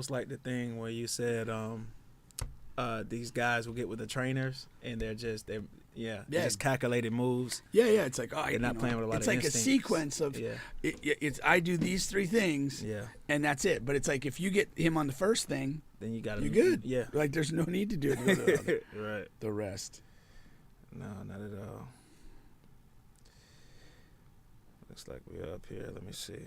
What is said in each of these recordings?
almost like the thing where you said these guys will get with the trainers and they're just calculated moves. Yeah. It's like they're not playing with a lot it's of like instincts. a sequence of it's I do these 3 things, and that's it. But it's like if you get him on the first thing, then you're good. Yeah, like there's no need to do right. The rest. No, not at all. Looks like we're up here. Let me see.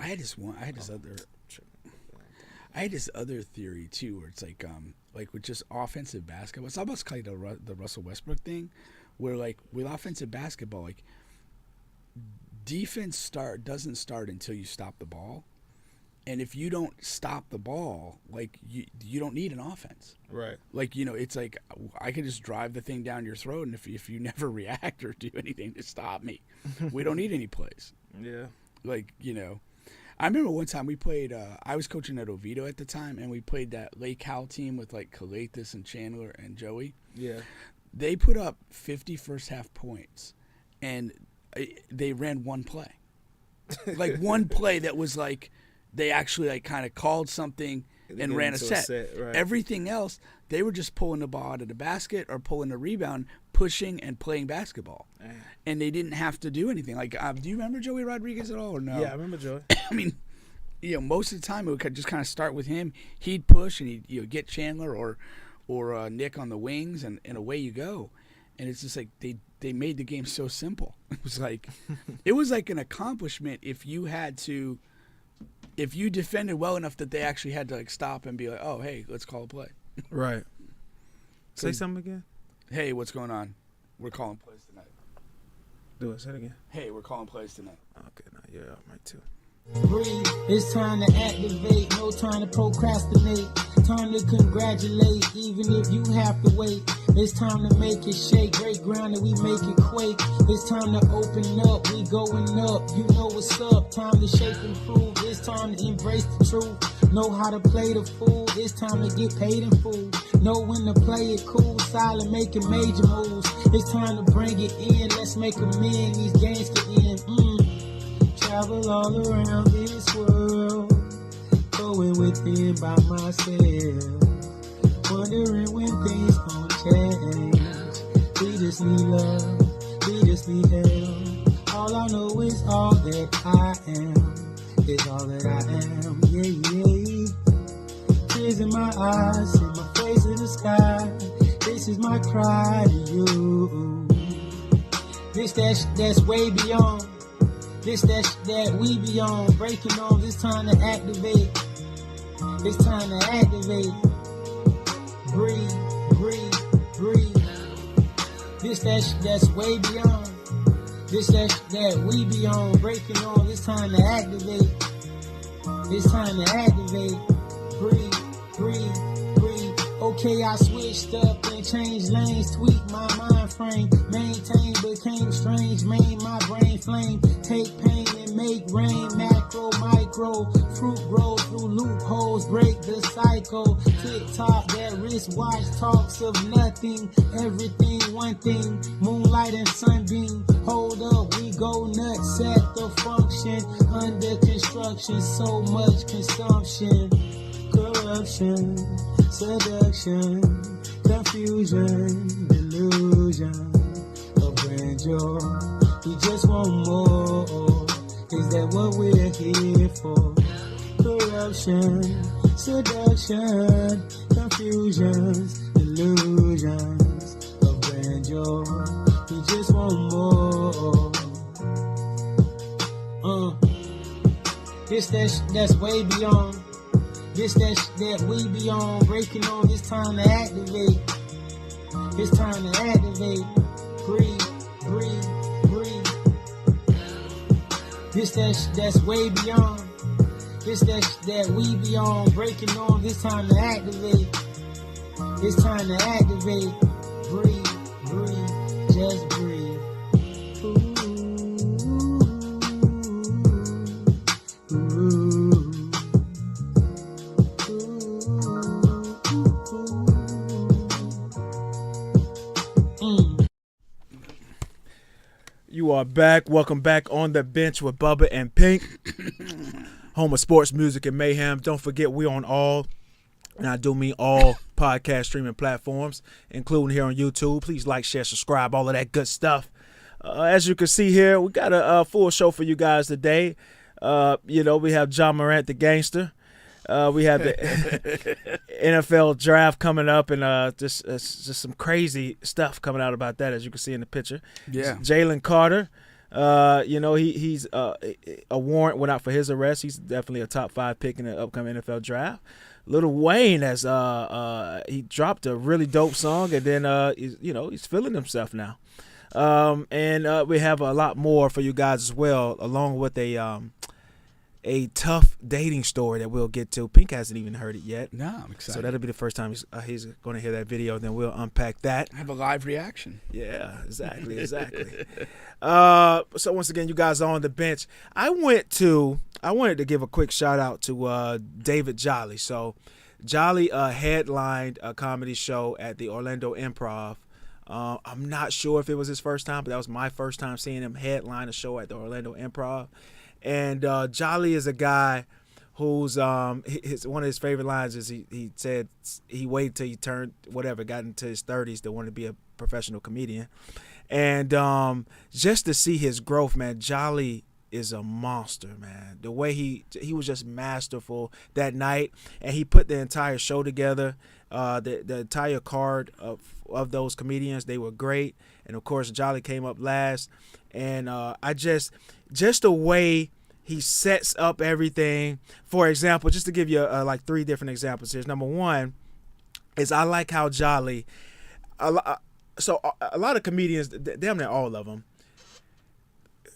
I had this other theory too, where it's like with just offensive basketball. It's almost kind of the Russell Westbrook thing, where like with offensive basketball, like defense doesn't start until you stop the ball, and if you don't stop the ball, like you don't need an offense. Right. Like it's like I can just drive the thing down your throat, and if you never react or do anything to stop me, we don't need any plays. Yeah. Like I remember one time we played, I was coaching at Oviedo at the time, and we played that Lake Cal team with like Calathis and Chandler and Joey. Yeah. They put up 50 first half points, and they ran one play. Like one play that was like, they actually like kind of called something and ran a set. Right. Everything else, they were just pulling the ball out of the basket or pulling the rebound, pushing and playing basketball. And they didn't have to do anything. Like, do you remember Joey Rodriguez at all or no? Yeah, I remember Joey. I mean, most of the time it would just kind of start with him. He'd push and he'd get Chandler or Nick on the wings, and away you go. And it's just like they made the game so simple. It was like an accomplishment if you defended well enough that they actually had to like stop and be like, oh, hey, let's call a play. Right. Say something again. Hey, what's going on? We're calling plays tonight. Do it. Say it again. Hey, we're calling plays tonight. Okay, now you're up, Mike, too. Breathe. It's time to activate, no time to procrastinate. Time to congratulate, even if you have to wait. It's time to make it shake, break ground and we make it quake. It's time to open up, we going up. You know what's up, time to shake and prove. It's time to embrace the truth. Know how to play the fool, it's time to get paid in full. Know when to play it cool, silent, making major moves. It's time to bring it in, let's make amend, these games can end. Travel all around this world, going within by myself, wondering when things gon' change. We just need love, we just need help. All I know is all that I am, is all that I am, yeah. Tears in my eyes, in my face in the sky. This is my cry to you. This that's way beyond. This that we be on, breaking on. It's time to activate. It's time to activate. Breathe, breathe, breathe. This that's way beyond. This that we be on, breaking on. It's time to activate. It's time to activate. Breathe, breathe, breathe. Okay, I switched up and changed lanes, tweak my mind frame, maintain became strange, made my brain flame, take pain and make rain, macro, micro, fruit grow through loopholes, break the cycle, tick-tock, that wristwatch talks of nothing, everything, one thing, moonlight and sunbeam, hold up, we go nuts at the function, under construction, so much consumption, corruption, seduction, confusion, delusion of grandeur. We just want more. Is that what we're here for? Corruption, seduction, confusions, delusions of grandeur. We just want more. This that's way beyond. This that we be on, breaking on. It's time to activate. It's time to activate. Breathe, breathe, breathe. This that's way beyond. This that we be on, breaking on. It's time to activate. It's time to activate. Breathe, breathe, just breathe. Ooh, ooh. You are back. Welcome back on the bench with Bubba and Pink. Home of sports, music, and mayhem. Don't forget, we're on all, and I do mean all, podcast streaming platforms, including here on YouTube. Please like, share, subscribe, all of that good stuff. As you can see here, we got a full show for you guys today. We have John Morant, the Gangster. We have the NFL draft coming up, and just some crazy stuff coming out about that, as you can see in the picture. Yeah. Jalen Carter, he's a warrant went out for his arrest. He's definitely a top 5 pick in the upcoming NFL draft. Lil Wayne has he dropped a really dope song, and then he's feeling himself now. And we have a lot more for you guys as well, along with a tough dating story that we'll get to. Pink hasn't even heard it yet. No, I'm excited. So that'll be the first time he's going to hear that video. Then we'll unpack that. Have a live reaction. Yeah, exactly. So once again, you guys are on the bench. I wanted to give a quick shout out to David Jolly. So Jolly headlined a comedy show at the Orlando Improv. I'm not sure if it was his first time, but that was my first time seeing him headline a show at the Orlando Improv. And Jolly is a guy who's one of his favorite lines is he said he waited till he got into his 30s to want to be a professional comedian. And just to see his growth, man, Jolly is a monster, man. The way he was just masterful that night, and he put the entire show together. The entire card of those comedians, they were great. And of course, Jolly came up last. And I just the way he sets up everything. For example, just to give you like 3 different examples here. Number 1 is I like how Jolly. A lot of comedians, damn near all of them,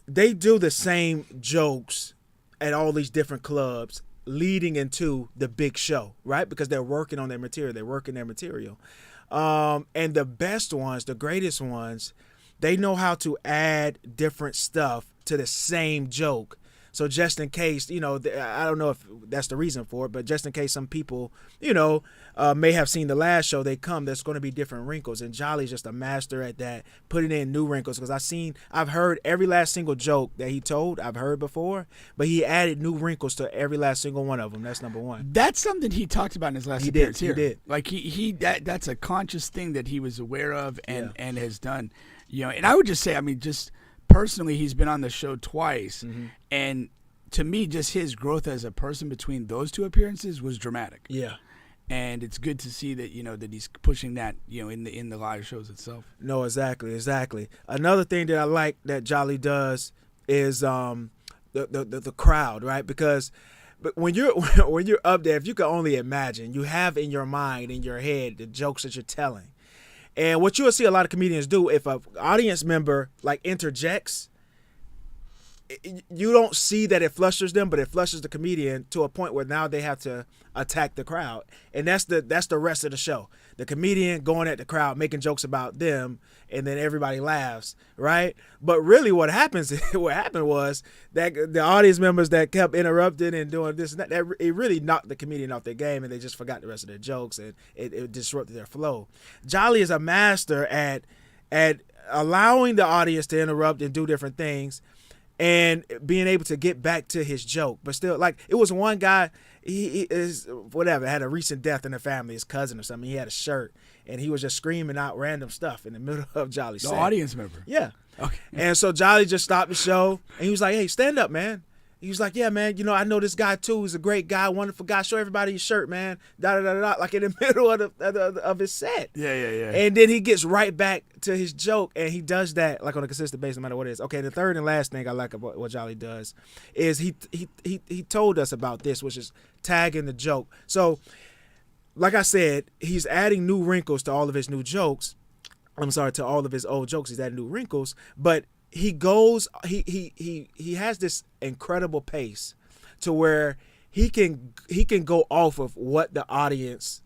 they do the same jokes at all these different clubs leading into the big show, right? Because they're working on their material. They're working their material. And the best ones, the greatest ones, they know how to add different stuff to the same joke. So just in case, I don't know if that's the reason for it, but just in case some people, may have seen the last show, there's going to be different wrinkles. And Jolly's just a master at that, putting in new wrinkles. Because I've heard every last single joke that he told, I've heard before, but he added new wrinkles to every last single one of them. That's number 1. That's something he talked about in his last appearance here. He did. Like that's a conscious thing that he was aware of and has done. And I would just say, just personally, he's been on the show twice, and to me, just his growth as a person between those 2 appearances was dramatic. Yeah, and it's good to see that that he's pushing that in the live shows itself. No, exactly. Another thing that I like that Jolly does is the crowd, right? Because when you're up there, if you can only imagine, you have in your mind, in your head, the jokes that you're telling. And what you'll see a lot of comedians do, if an audience member like interjects, you don't see that it flusters them, but it flusters the comedian to a point where now they have to attack the crowd. And that's the rest of the show. The comedian going at the crowd, making jokes about them, and then everybody laughs, right? But really what happened was that the audience members that kept interrupting and doing this and that it really knocked the comedian off their game, and they just forgot the rest of their jokes, and it disrupted their flow. Jolly is a master at allowing the audience to interrupt and do different things, and being able to get back to his joke. But still, like, it was one guy, he had a recent death in the family, his cousin or something. He had a shirt, and he was just screaming out random stuff in the middle of Jolly's set. The audience member? Yeah. Okay. And so Jolly just stopped the show, and he was like, hey, stand up, man. He was like, yeah, man, I know this guy, too. He's a great guy, wonderful guy. Show everybody his shirt, man. Da-da-da-da, like in the middle of his set. Yeah. And then he gets right back to his joke, and he does that like on a consistent basis, no matter what it is. Okay, the third and last thing I like about what Jolly does is he told us about this, which is tagging the joke. So, like I said, he's adding new wrinkles to all of his new jokes. To all of his old jokes, he's adding new wrinkles, but he has this incredible pace to where he can go off of what the audience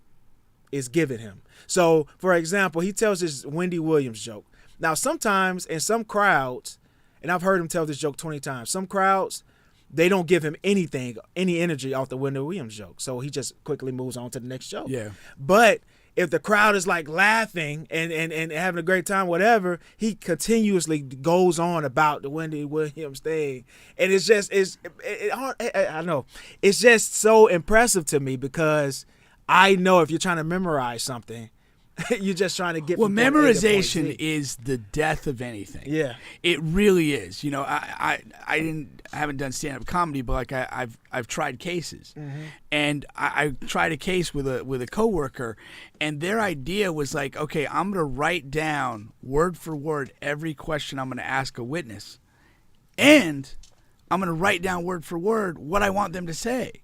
is giving him. So, for example, he tells this Wendy Williams joke. Now, sometimes in some crowds, and I've heard him tell this joke 20 times, some crowds, they don't give him any energy off the Wendy Williams joke. So he just quickly moves on to the next joke. Yeah. But if the crowd is like laughing and having a great time, whatever, he continuously goes on about the Wendy Williams thing, and it's just I know it's just so impressive to me because I know if you're trying to memorize something, you're just trying to get. Well, from point A to point memorization Z. is the death of anything. Yeah. It really is. You know, I haven't done stand-up comedy, but like I've tried cases, and I tried a case with a coworker, and their idea was like, okay, I'm gonna write down word for word every question I'm gonna ask a witness, and I'm gonna write down word for word what I want them to say.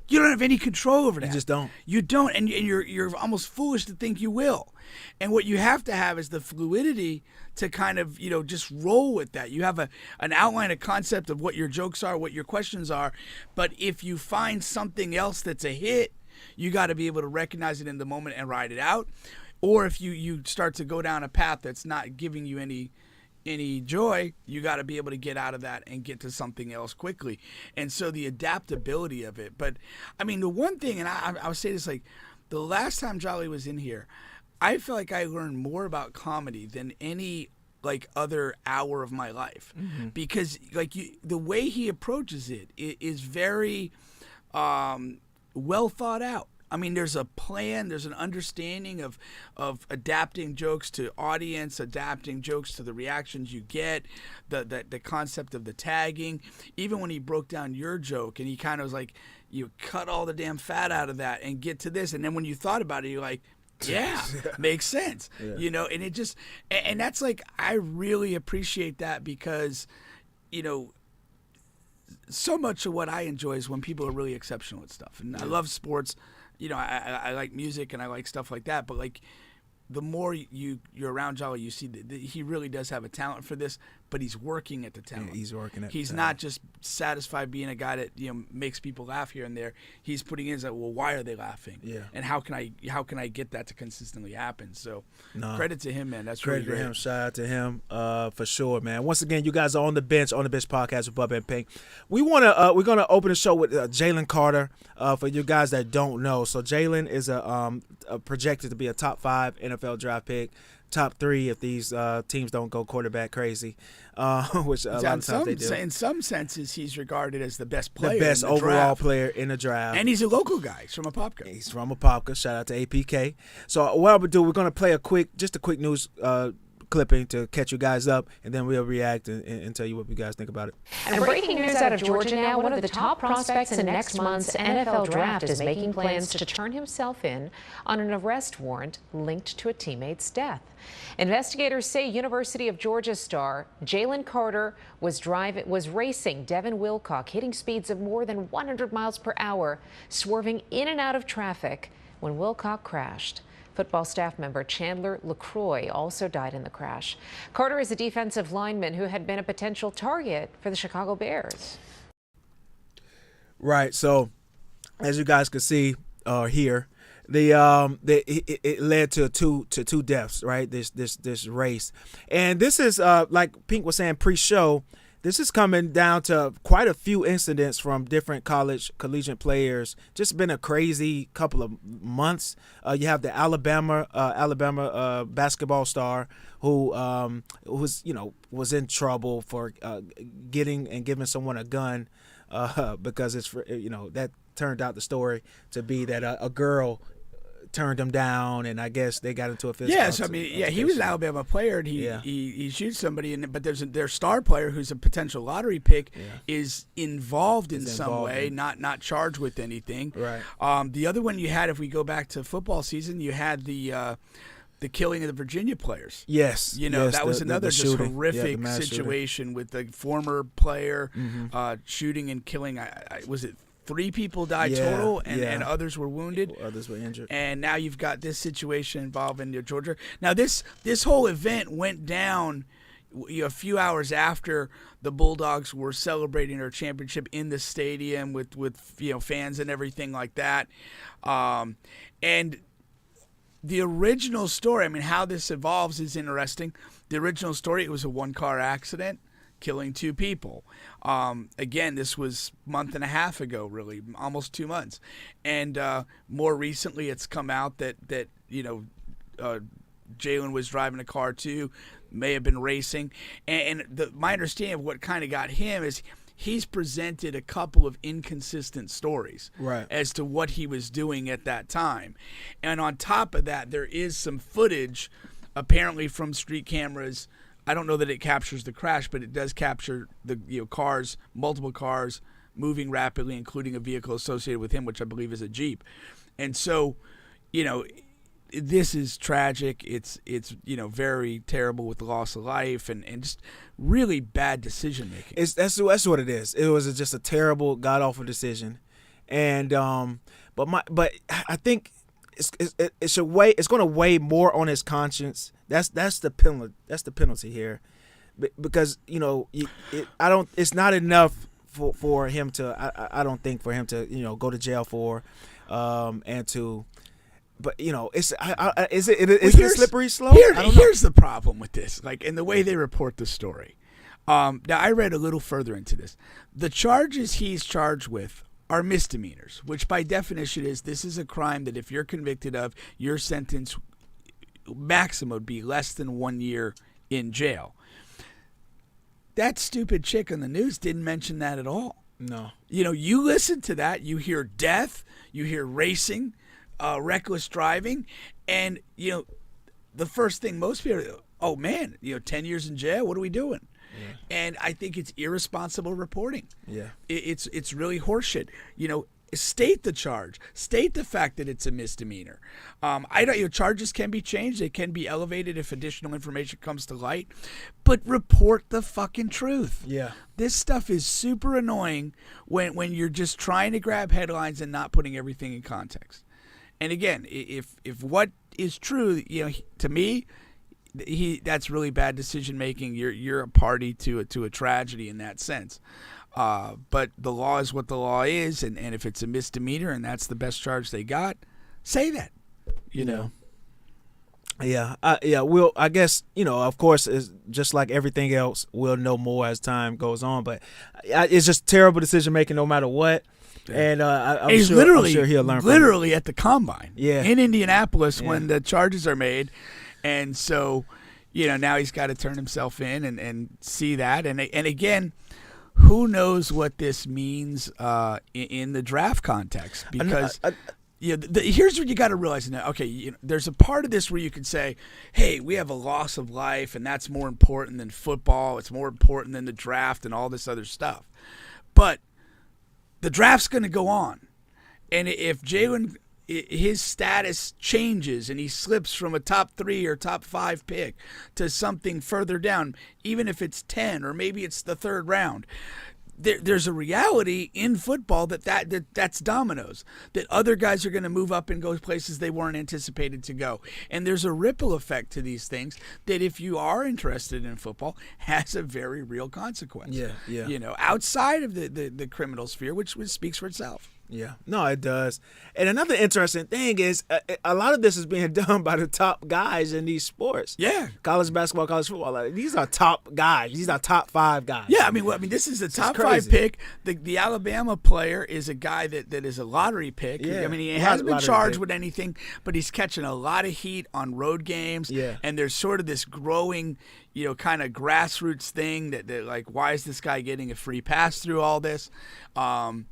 You don't have any control over that. You just don't. You don't, and you're almost foolish to think you will. And what you have to have is the fluidity to kind of, you know, just roll with that. You have an outline, a concept of what your jokes are, what your questions are, but if you find something else that's a hit, you got to be able to recognize it in the moment and ride it out. Or if you start to go down a path that's not giving you any joy, you got to be able to get out of that and get to something else quickly. And so the adaptability of it. But I mean, the one thing, and I would say this, like the last time Jolly was in here, I feel like I learned more about comedy than any like other hour of my life, because like the way he approaches it is very well thought out. I mean, there's a plan, there's an understanding of adapting jokes to audience, adapting jokes to the reactions you get, the concept of the tagging. Even when he broke down your joke and he kind of was like, you cut all the damn fat out of that and get to this. And then when you thought about it, you're like, yeah, makes sense. Yeah. You know, and it just, and that's like, I really appreciate that because, you know, so much of what I enjoy is when people are really exceptional at stuff. And I love sports. You know, I like music and I like stuff like that, but like the more you're around Jolly, you see that he really does have a talent for this, but he's working at the talent. Yeah, he's working at He's the not just satisfied being a guy that, you know, makes people laugh here and there. He's putting in like, well, why are they laughing? Yeah. And how can I get that to consistently happen? So credit to him, man. That's credit really great. to him. Shout out to him for sure, man. Once again, you guys are on the bench podcast with Bubba and Pink. We're gonna open the show with Jalen Carter. For you guys that don't know, so Jalen is a projected to be a top 5 NFL draft pick, top 3 if these teams don't go quarterback crazy, which a lot of times they do. In some senses, he's regarded as the best player, the best overall player in the draft, and he's a local guy. He's from Apopka. He's from Apopka. Shout out to APK. So what I would do, we're gonna play a quick news clipping to catch you guys up, and then we'll react and tell you what you guys think about it. And breaking news out of Georgia now, one of the top prospects in next month's NFL draft is making plans to turn himself in on an arrest warrant linked to a teammate's death. Investigators say University of Georgia star Jalen Carter was racing Devin Wilcock, hitting speeds of more than 100 miles per hour, swerving in and out of traffic when Wilcock crashed. Football staff member Chandler LaCroix also died in the crash. Carter is a defensive lineman who had been a potential target for the Chicago Bears. Right. So, as you guys can see here, it led to two deaths. Right. This race, and this is like Pink was saying pre-show. This is coming down to quite a few incidents from different collegiate players. Just been a crazy couple of months. You have the Alabama basketball star who was in trouble for getting and giving someone a gun because it's that turned out the story to be that a girl turned him down, and I guess they got into a physical. Yes, I mean, he was an Alabama player, and he shoots somebody, but their star player, who's a potential lottery pick, is involved in some way, not charged with anything. Right. The other one you had, if we go back to football season, you had the killing of the Virginia players. Yes. That was another the just shooting. horrific situation with the former player shooting and killing. Was it 3 people died total, and others were wounded. Others were injured. And now you've got this situation involving Georgia. Now this whole event went down a few hours after the Bulldogs were celebrating their championship in the stadium with fans and everything like that. And the original story, I mean, how this evolves is interesting. The original story, it was a 1-car accident. killing 2 people. Again, this was a month and a half ago, really, almost 2 months. And more recently, it's come out that Jalen was driving a car too, may have been racing. And my understanding of what kind of got him is he's presented a couple of inconsistent stories as to what he was doing at that time. And on top of that, there is some footage apparently from street cameras. I don't know that it captures the crash, but it does capture the cars, multiple cars moving rapidly, including a vehicle associated with him, which I believe is a Jeep. And so, this is tragic. It's very terrible with the loss of life and just really bad decision making. That's what it is. It was just a terrible, god awful decision, and but I think it's going to weigh more on his conscience. That's the penalty. That's the penalty here, because it's not enough for him to. I don't think for him to go to jail for, and to. But is it a slippery slope? Here's the problem with this, in the way they report the story. Now I read a little further into this. The charges he's charged with are misdemeanors, which by definition this is a crime that if you're convicted of, your sentence maximum would be less than 1 year in jail. That stupid chick on the news didn't mention that at all. No. You listen to that, you hear death, you hear racing. Reckless driving, and the first thing most people are, oh man, 10 years in jail, what are we doing? Yeah. And I think it's irresponsible reporting. Yeah, it's really horseshit. State the charge, state the fact that it's a misdemeanor. Charges can be changed, they can be elevated if additional information comes to light, but report the fucking truth. Yeah, this stuff is super annoying when you're just trying to grab headlines and not putting everything in context. And again, if what is true, to me, that's really bad decision making. You're a party to a tragedy in that sense. But the law is what the law is, and if it's a misdemeanor and that's the best charge they got, say that. Yeah. I guess of course, it's just like everything else, we'll know more as time goes on. But it's just terrible decision making, no matter what. And I'm sure he'll learn from it. Literally at the combine in Indianapolis when the charges are made. And so, now he's got to turn himself in and see that. And again, who knows what this means in the draft context? Because here's what you got to realize now. Okay, there's a part of this where you could say, hey, we have a loss of life, and that's more important than football. It's more important than the draft and all this other stuff. But the draft's going to go on. And if Jalen, his status changes and he slips from a top 3 or top 5 pick to something further down, even if it's 10 or maybe it's the 3rd round, there's a reality in football that's dominoes, that other guys are going to move up and go places they weren't anticipated to go. And there's a ripple effect to these things that, if you are interested in football, has a very real consequence. Yeah. Outside of the criminal sphere, which speaks for itself. Yeah, no, it does. And another interesting thing is a lot of this is being done by the top guys in these sports. Yeah. College basketball, college football. These are top guys. These are top 5 guys. Yeah, this is a top 5 pick. The Alabama player is a guy that is a lottery pick. Yeah. He hasn't been charged with anything, but he's catching a lot of heat on road games. Yeah. And there's sort of this growing, kind of grassroots thing that why is this guy getting a free pass through all this? And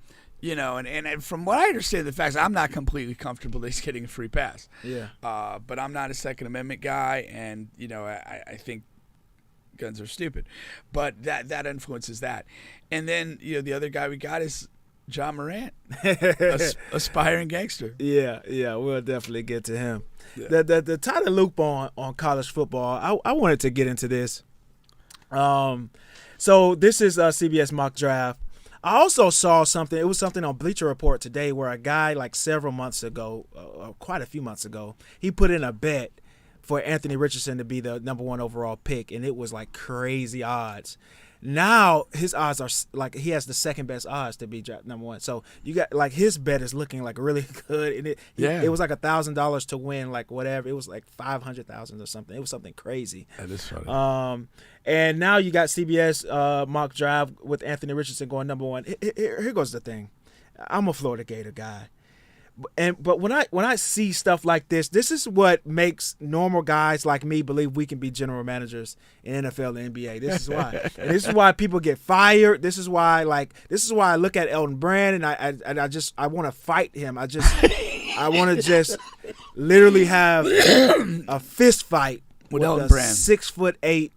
from what I understand, the facts, I'm not completely comfortable that he's getting a free pass. Yeah. But I'm not a Second Amendment guy, and I think guns are stupid. But that influences that. And then the other guy we got is John Morant, aspiring gangster. Yeah, we'll definitely get to him. Yeah. The title loop on college football, I wanted to get into this. So this is CBS mock draft. I also saw something. It was something on Bleacher Report today where a guy several months ago, quite a few months ago, he put in a bet for Anthony Richardson to be the number 1 overall pick, and it was crazy odds. Now his odds are like he has the second best odds to be drafted number 1. So you got like his bet is looking like really good. And it was like $1,000 to win like whatever. It was like 500,000 or something. It was something crazy. That is funny. And now you got CBS mock draft with Anthony Richardson going number 1. Here goes the thing. I'm a Florida Gator guy. But when I see stuff like this is what makes normal guys like me believe we can be general managers in NFL and NBA. This is why. And this is why people get fired. This is why I look at Elton Brand and I want to fight him. I want to just literally have a fist fight with Elton a Brand. 6'8"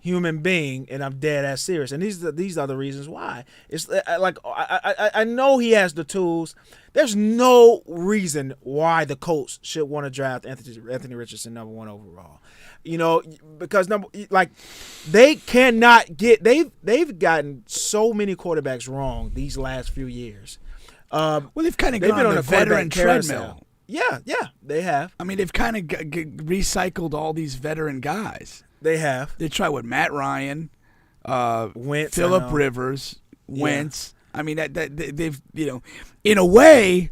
human being, and I'm dead ass serious. And these are the reasons why. It's like I know he has the tools. There's no reason why the Colts should want to draft Anthony Richardson number 1 overall. Because they cannot get they've gotten so many quarterbacks wrong these last few years. Well, they've kind of gone on a veteran treadmill. Yeah, they have. I mean, they've kind of recycled all these veteran guys. They have. They tried with Matt Ryan, Wentz, Phillip Rivers, Wentz. I mean, they've in a way,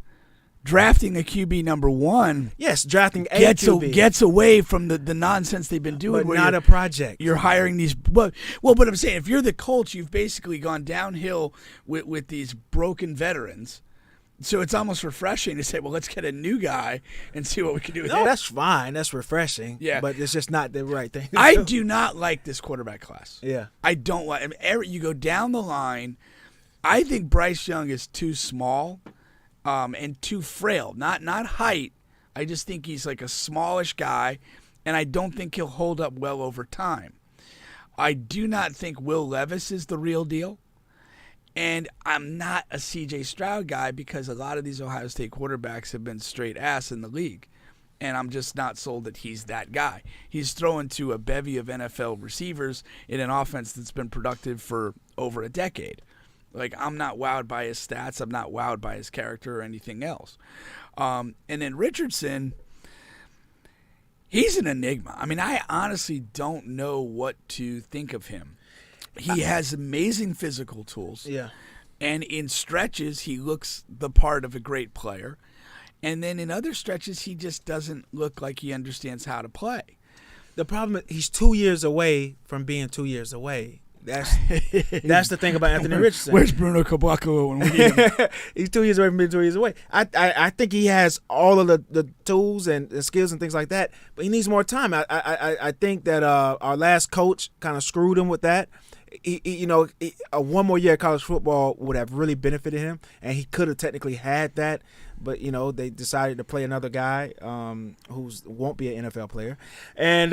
drafting a QB number 1. Yes, drafting a QB gets away from the nonsense they've been doing. But where not a project. You're hiring these. But I'm saying, if you're the Colts, you've basically gone downhill with these broken veterans. So it's almost refreshing to say, well, let's get a new guy and see what we can do with him. No, that's fine. That's refreshing. Yeah. But it's just not the right thing. I do not like this quarterback class. Yeah. I don't like. I mean, you go down the line. I think Bryce Young is too small, and too frail. Not height. I just think he's like a smallish guy, and I don't think he'll hold up well over time. I do not think Will Levis is the real deal. And I'm not a C.J. Stroud guy because a lot of these Ohio State quarterbacks have been straight ass in the league. And I'm just not sold that he's that guy. He's throwing to a bevy of NFL receivers in an offense that's been productive for over a decade. Like, I'm not wowed by his stats. I'm not wowed by his character or anything else. And then Richardson, he's an enigma. I mean, I honestly don't know what to think of him. He has amazing physical tools. Yeah. And in stretches, he looks the part of a great player. And then in other stretches, he just doesn't look like he understands how to play. The problem is he's 2 years away from being 2 years away. That's the thing about Anthony Richardson. Where's Bruno Caboclo when we need him? He's 2 years away from being 2 years away. I think he has all of the tools and the skills and things like that, but he needs more time. I think that our last coach kind of screwed him with that. One more year of college football would have really benefited him, and he could have technically had that. But they decided to play another guy who won't be an NFL player, and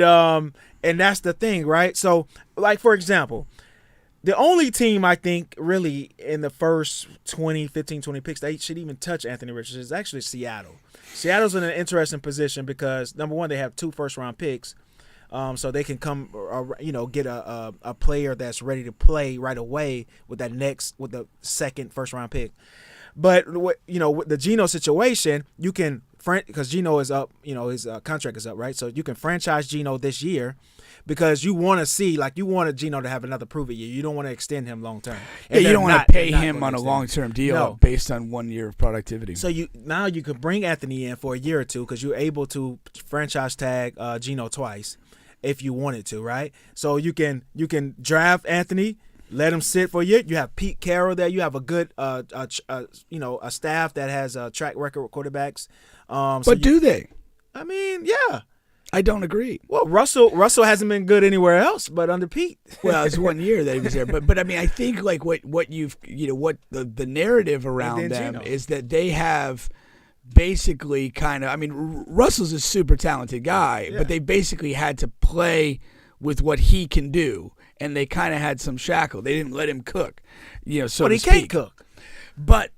that's the thing, right? So, like for example, the only team I think really in the first 15, 20 picks they should even touch Anthony Richardson is actually Seattle. Seattle's in an interesting position because number one, they have 2 first-round picks. So they can come, get a player that's ready to play right away with the second first-round pick. But with the Geno situation, you can because Geno is up, his contract is up, right? So you can franchise Geno this year because you want to see, you want Geno to have another prove-it year. You don't want to extend him long term. Yeah, you don't want to pay him on a long-term deal based on 1 year of productivity. So now you can bring Anthony in for a year or two because you're able to franchise tag Geno twice. If you wanted to, right? So you can draft Anthony, let him sit for a year. You have Pete Carroll there. You have a good, a staff that has a track record with quarterbacks. Do they? I mean, yeah. I don't agree. Well, Russell hasn't been good anywhere else, but under Pete. Well, it's 1 year that he was there, but I mean, I think like what the narrative around them Geno is that they have. Basically Russell's a super talented guy, but they basically had to play with what he can do, and they kind of had some shackle. They didn't let him cook, so but he can't cook. But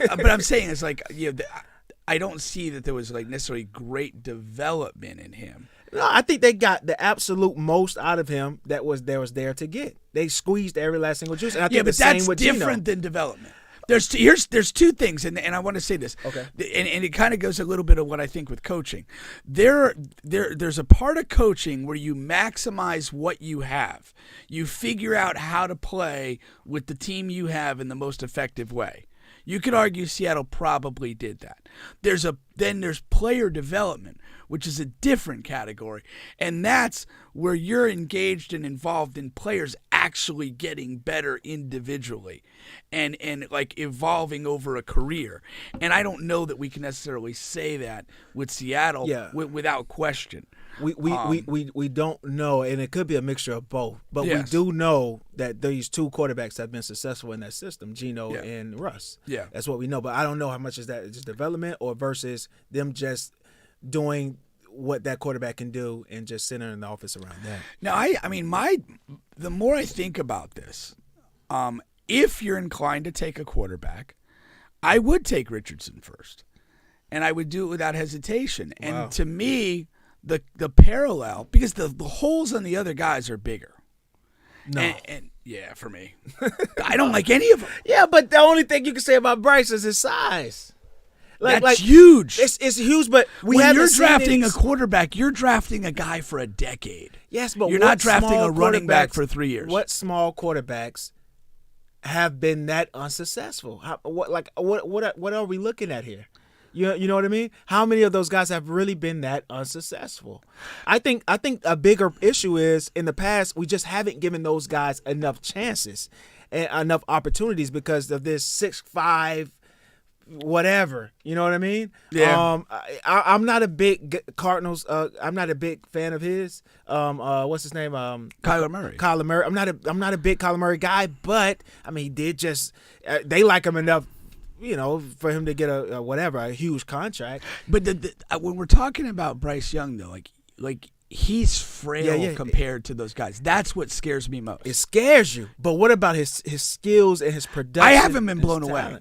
I'm saying it's like, I don't see that there was necessarily great development in him. No, I think they got the absolute most out of him that was there to get. They squeezed every last single juice. And I think but the same that's with different Geno. than development. There's two things, and I want to say this. Okay. And it kind of goes a little bit of what I think with coaching. There's a part of coaching where you maximize what you have. You figure out how to play with the team you have in the most effective way. You could argue Seattle probably did that. Then there's player development, which is a different category, and that's where you're engaged and involved in players actually getting better individually and like evolving over a career. And I don't know that we can necessarily say that with Seattle without question. We don't know, and it could be a mixture of both. But we do know that these two quarterbacks have been successful in that system, Geno and Russ. Yeah. That's what we know. But I don't know how much is that just development or versus them just doing what that quarterback can do and just centering the offense around that. Now, I mean, the more I think about this, if you're inclined to take a quarterback, I would take Richardson first, and I would do it without hesitation. Wow. And to me, the parallel, because the holes on the other guys are bigger. No. And yeah, for me, I don't like any of them. Yeah, but the only thing you can say about Bryce is his size. That's huge. It's huge, but when you're drafting a quarterback, you're drafting a guy for a decade. Yes, but you're not drafting a running back for 3 years. What small quarterbacks have been that unsuccessful? What are we looking at here? You know what I mean? How many of those guys have really been that unsuccessful? I think a bigger issue is in the past we just haven't given those guys enough chances and enough opportunities because of this 6'5" whatever, you know what I mean? Yeah. I'm not a big Cardinals. I'm not a big fan of his. What's his name? Kyler Murray. Kyler Murray. I'm not a big Kyler Murray guy, but I mean, he did just. They like him enough, you know, for him to get a huge contract. But when we're talking about Bryce Young, though, like he's frail compared to those guys. That's what scares me most. It scares you, but what about his skills and his production? I haven't been blown away.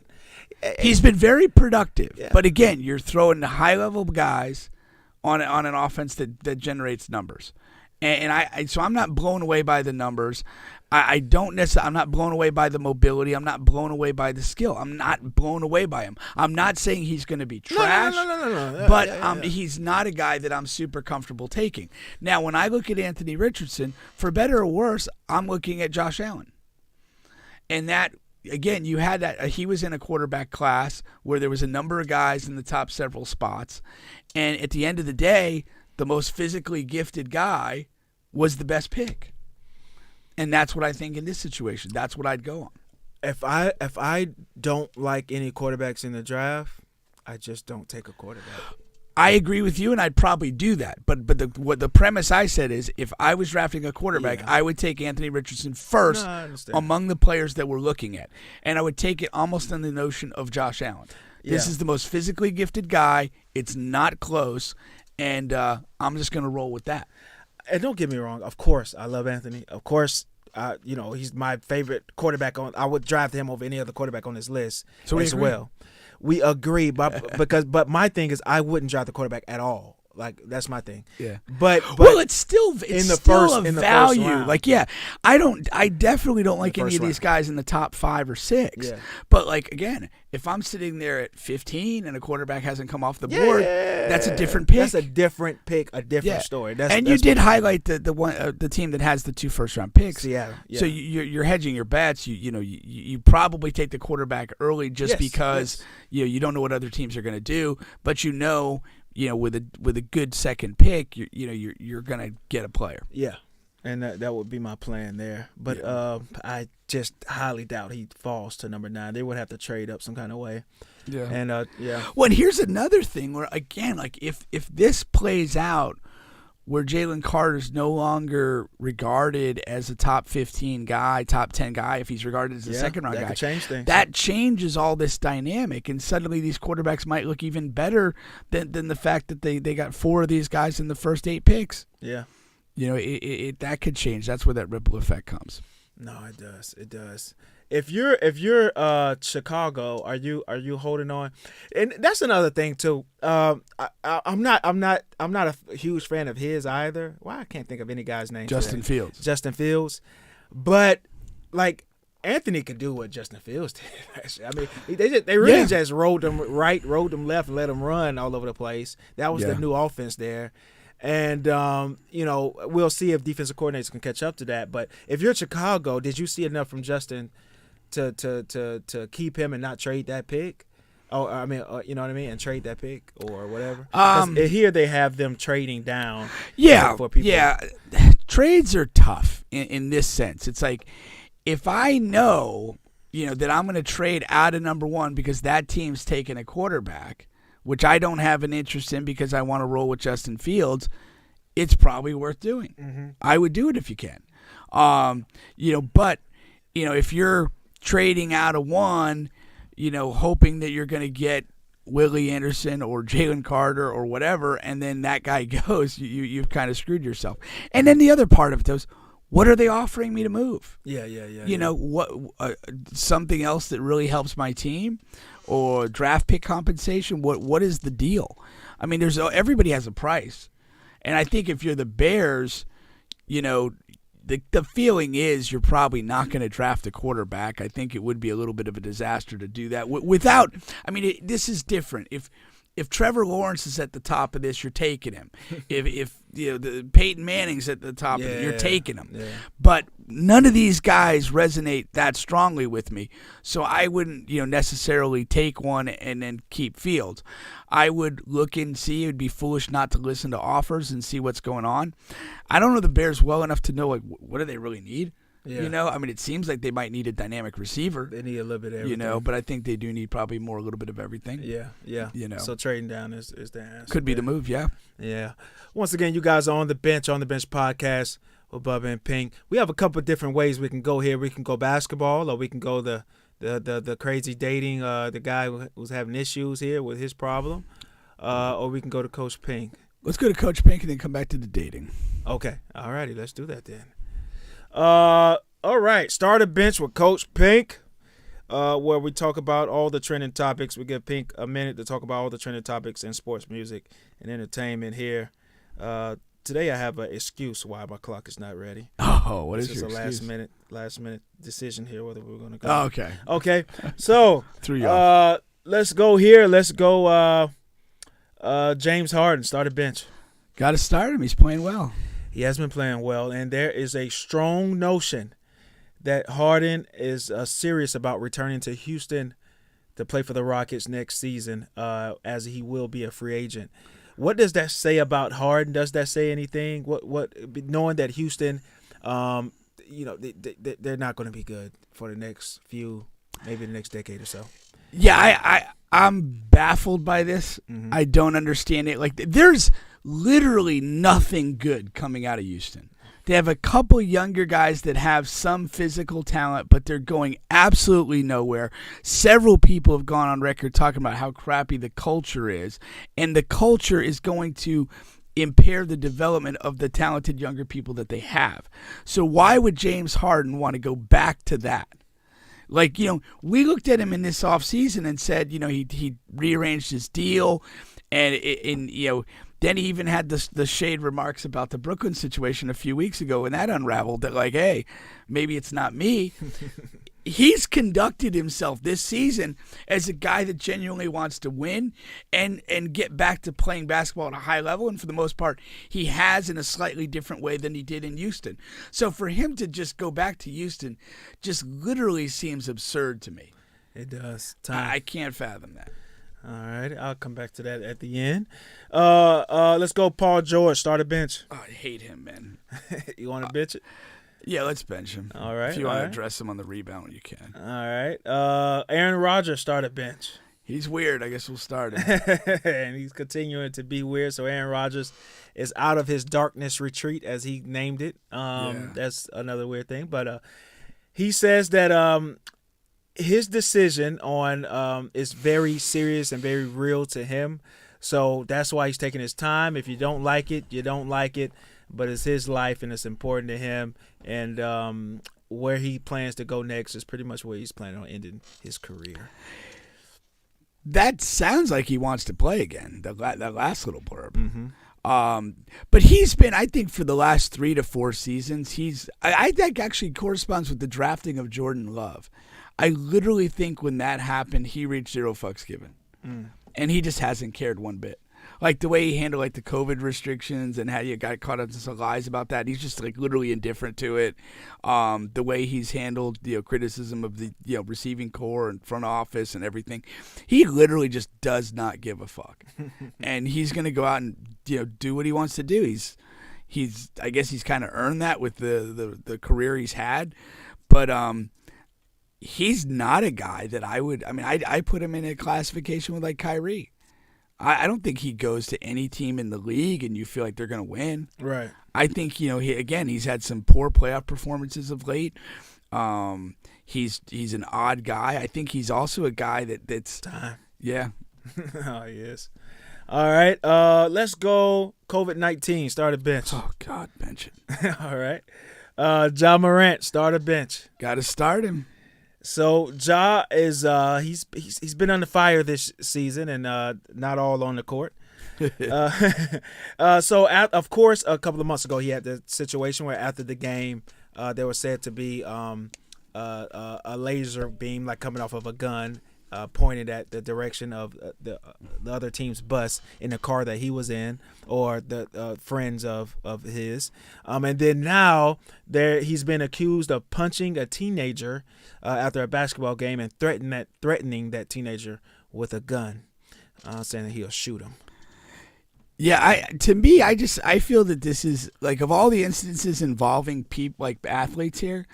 He's been very productive, but again, you're throwing high-level guys on an offense that generates numbers, and so I'm not blown away by the numbers. I'm not blown away by the mobility. I'm not blown away by the skill. I'm not blown away by him. I'm not saying he's going to be trash, no. But he's not a guy that I'm super comfortable taking. Now, when I look at Anthony Richardson, for better or worse, I'm looking at Josh Allen, and that. Again, you had that. He was in a quarterback class where there was a number of guys in the top several spots. And at the end of the day, the most physically gifted guy was the best pick. And that's what I think in this situation. That's what I'd go on. If I don't like any quarterbacks in the draft, I just don't take a quarterback. I agree with you, and I'd probably do that. But the premise I said is if I was drafting a quarterback, I would take Anthony Richardson first among the players that we're looking at. And I would take it almost on the notion of Josh Allen. This is the most physically gifted guy. It's not close, and I'm just going to roll with that. And don't get me wrong. Of course, I love Anthony. Of course, he's my favorite quarterback. I would draft him over any other quarterback on this list as well. We agree, but my thing is I wouldn't draft the quarterback at all. Like that's my thing. Yeah. But it's still in the still first a value. round. Like I definitely don't like any of these guys in the top 5 or 6. Yeah. But like again, if I'm sitting there at 15 and a quarterback hasn't come off the board, that's a different pick. That's a different pick, a different story. You did highlight the team that has the 2 first-round picks. Seattle. Yeah. So you're hedging your bets. You probably take the quarterback early just because you don't know what other teams are going to do, but with a good second pick, you're gonna get a player. Yeah, and that would be my plan there. But I just highly doubt he falls to number 9. They would have to trade up some kind of way. Yeah, and Well, and here's another thing where again, like if this plays out, where Jalen Carter's no longer regarded as a top 15 guy, top 10 guy, if he's regarded as a second-round guy. That could change things. That changes all this dynamic, and suddenly these quarterbacks might look even better than the fact that they got 4 of these guys in the first 8 picks. Yeah. That could change. That's where that ripple effect comes. No, it does. It does. If you're Chicago, are you holding on? And that's another thing too. I'm not a huge fan of his either. Why I can't think of any guy's name. Justin Fields. But like Anthony could do what Justin Fields did. I mean, they really just rolled them right, rolled them left, and let them run all over the place. That was the new offense there. And, we'll see if defensive coordinators can catch up to that. But if you're Chicago, did you see enough from Justin to keep him and not trade that pick? Oh, I mean, you know what I mean? And trade that pick or whatever? Here they have them trading down. For people. Yeah. Trades are tough in this sense. It's like, if I know, that I'm going to trade out of number one because that team's taking a quarterback, which I don't have an interest in because I want to roll with Justin Fields, it's probably worth doing. Mm-hmm. I would do it if you can. But if you're trading out of one, hoping that you're going to get Willie Anderson or Jalen Carter or whatever, and then that guy goes, you've kind of screwed yourself. And then the other part of it is, what are they offering me to move? Yeah. What something else that really helps my team, or draft pick compensation? What is the deal? I mean, everybody has a price, and I think if you're the Bears, the feeling is you're probably not going to draft a quarterback. I think it would be a little bit of a disaster to do that without. I mean, this is different. If Trevor Lawrence is at the top of this, you're taking him. If the Peyton Manning's at the top of it, you're taking him. Yeah. But none of these guys resonate that strongly with me, so I wouldn't necessarily take one and then keep Fields. I would look and see. It would be foolish not to listen to offers and see what's going on. I don't know the Bears well enough to know what do they really need. Yeah. I mean, it seems like they might need a dynamic receiver. They need a little bit of everything. But I think they do need probably a little bit of everything. Yeah. So trading down is the answer. Could be the move, yeah. Yeah. Once again, you guys are on the bench podcast with Bubba and Pink. We have a couple of different ways we can go here. We can go basketball, or we can go the crazy dating, the guy who's having issues here with his problem, or we can go to Coach Pink. Let's go to Coach Pink and then come back to the dating. Okay. All righty. Let's do that then. All right. Start a bench with Coach Pink, where we talk about all the trending topics. We give Pink a minute to talk about all the trending topics in sports, music, and entertainment here. Today I have an excuse why my clock is not ready. Oh, what is your excuse? It's just a last minute decision here whether we're going to go. Oh, okay. Okay. So, threw you off. Let's go here. Let's go James Harden, start a bench. Got to start him. He's playing well. He has been playing well, and there is a strong notion that Harden is serious about returning to Houston to play for the Rockets next season, as he will be a free agent. What does that say about Harden? Does that say anything? What knowing that Houston, they're not going to be good for the next maybe the next decade or so. Yeah, I'm baffled by this. Mm-hmm. I don't understand it. Like, there's literally nothing good coming out of Houston. They have a couple younger guys that have some physical talent, but they're going absolutely nowhere. Several people have gone on record talking about how crappy the culture is, and the culture is going to impair the development of the talented younger people that they have. So why would James Harden want to go back to that? Like, we looked at him in this offseason and said, he rearranged his deal, and then he even had the shade remarks about the Brooklyn situation a few weeks ago, and that unraveled that, like, hey, maybe it's not me. He's conducted himself this season as a guy that genuinely wants to win and get back to playing basketball at a high level, and for the most part, he has in a slightly different way than he did in Houston. So for him to just go back to Houston just literally seems absurd to me. It does. I can't fathom that. All right, I'll come back to that at the end. Let's go Paul George, start a bench. Oh, I hate him, man. You want to bench it? Yeah, let's bench him. All right. If you want to address him on the rebound, you can. All right. Aaron Rodgers, start a bench. He's weird. I guess we'll start him. And he's continuing to be weird, so Aaron Rodgers is out of his darkness retreat, as he named it. That's another weird thing. But he says that his decision on is very serious and very real to him. So that's why he's taking his time. If you don't like it, you don't like it. But it's his life, and it's important to him. And where he plans to go next is pretty much where he's planning on ending his career. That sounds like he wants to play again, that last little blurb. Mm-hmm. But he's been, I think, for the last 3 to 4 seasons, I think actually corresponds with the drafting of Jordan Love. I literally think when that happened, he reached zero fucks given. And he just hasn't cared one bit. Like the way he handled like the COVID restrictions and how you got caught up in some lies about that. He's just like literally indifferent to it. The way he's handled criticism of the receiving corps and front office and everything. He literally just does not give a fuck. And he's gonna go out and do what he wants to do. He's I guess he's kind of earned that with the career he's had. But he's not a guy that I put him in a classification with like Kyrie. I don't think he goes to any team in the league and you feel like they're going to win. Right. I think, he's had some poor playoff performances of late. He's an odd guy. I think he's also a guy that's time. Yeah. Oh, he is. All right. Let's go COVID-19. Start a bench. Oh, God, bench it. All right. Ja Morant, start a bench. Got to start him. So Ja is he's been under fire this season and not all on the court. Of course, a couple of months ago he had the situation where after the game there was said to be a laser beam like coming off of a gun pointed at the direction of the other team's bus in the car that he was in or the friends of his. And then now he's been accused of punching a teenager after a basketball game and threatening that teenager with a gun, saying that he'll shoot him. Yeah, I feel that this is like of all the instances involving people like athletes here,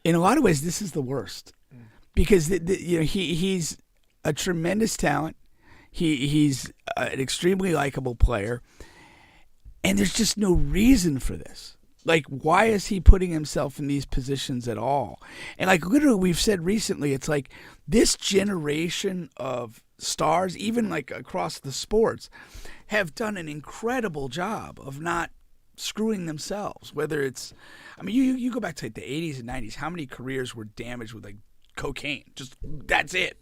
in a lot of ways this is the worst because he's a tremendous talent. He's an extremely likable player, and there's just no reason for this. Like, why is he putting himself in these positions at all? And like literally, we've said recently, it's like this generation of stars, even like across the sports, have done an incredible job of not screwing themselves. Whether it's, you go back to like the 80s and 90s, how many careers were damaged with like cocaine? Just that's it.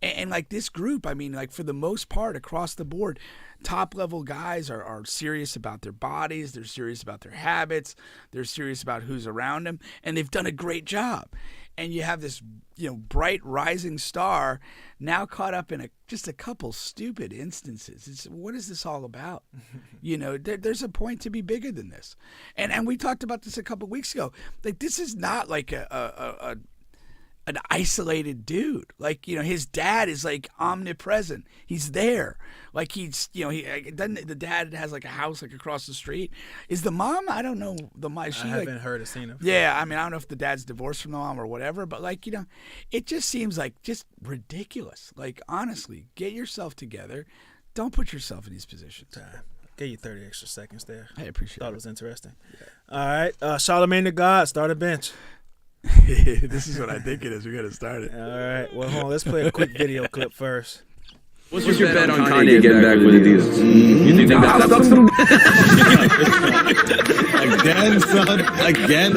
And like this group, like for the most part across the board, top level guys are serious about their bodies. They're serious about their habits. They're serious about who's around them. And they've done a great job. And you have this, bright rising star now caught up in just a couple stupid instances. What is this all about? There's a point to be bigger than this. And we talked about this a couple weeks ago. Like, this is not like an isolated dude. Like, his dad is like omnipresent. He's there. Like the dad has like a house like across the street. Is the mom? I don't know. I haven't heard or seen him. Yeah, I don't know if the dad's divorced from the mom or whatever, but like, it just seems like just ridiculous. Like, honestly, get yourself together. Don't put yourself in these positions. Gave you 30 extra seconds there. I appreciate it. Thought it was interesting. Yeah. All right. Charlamagne the God, start a bench. This is what I think it is. We got to start it. All right. Well, hold on. Let's play a quick video clip first. What's your bet on Kanye getting back with Adidas? You think that sucks him? Again, son. Again.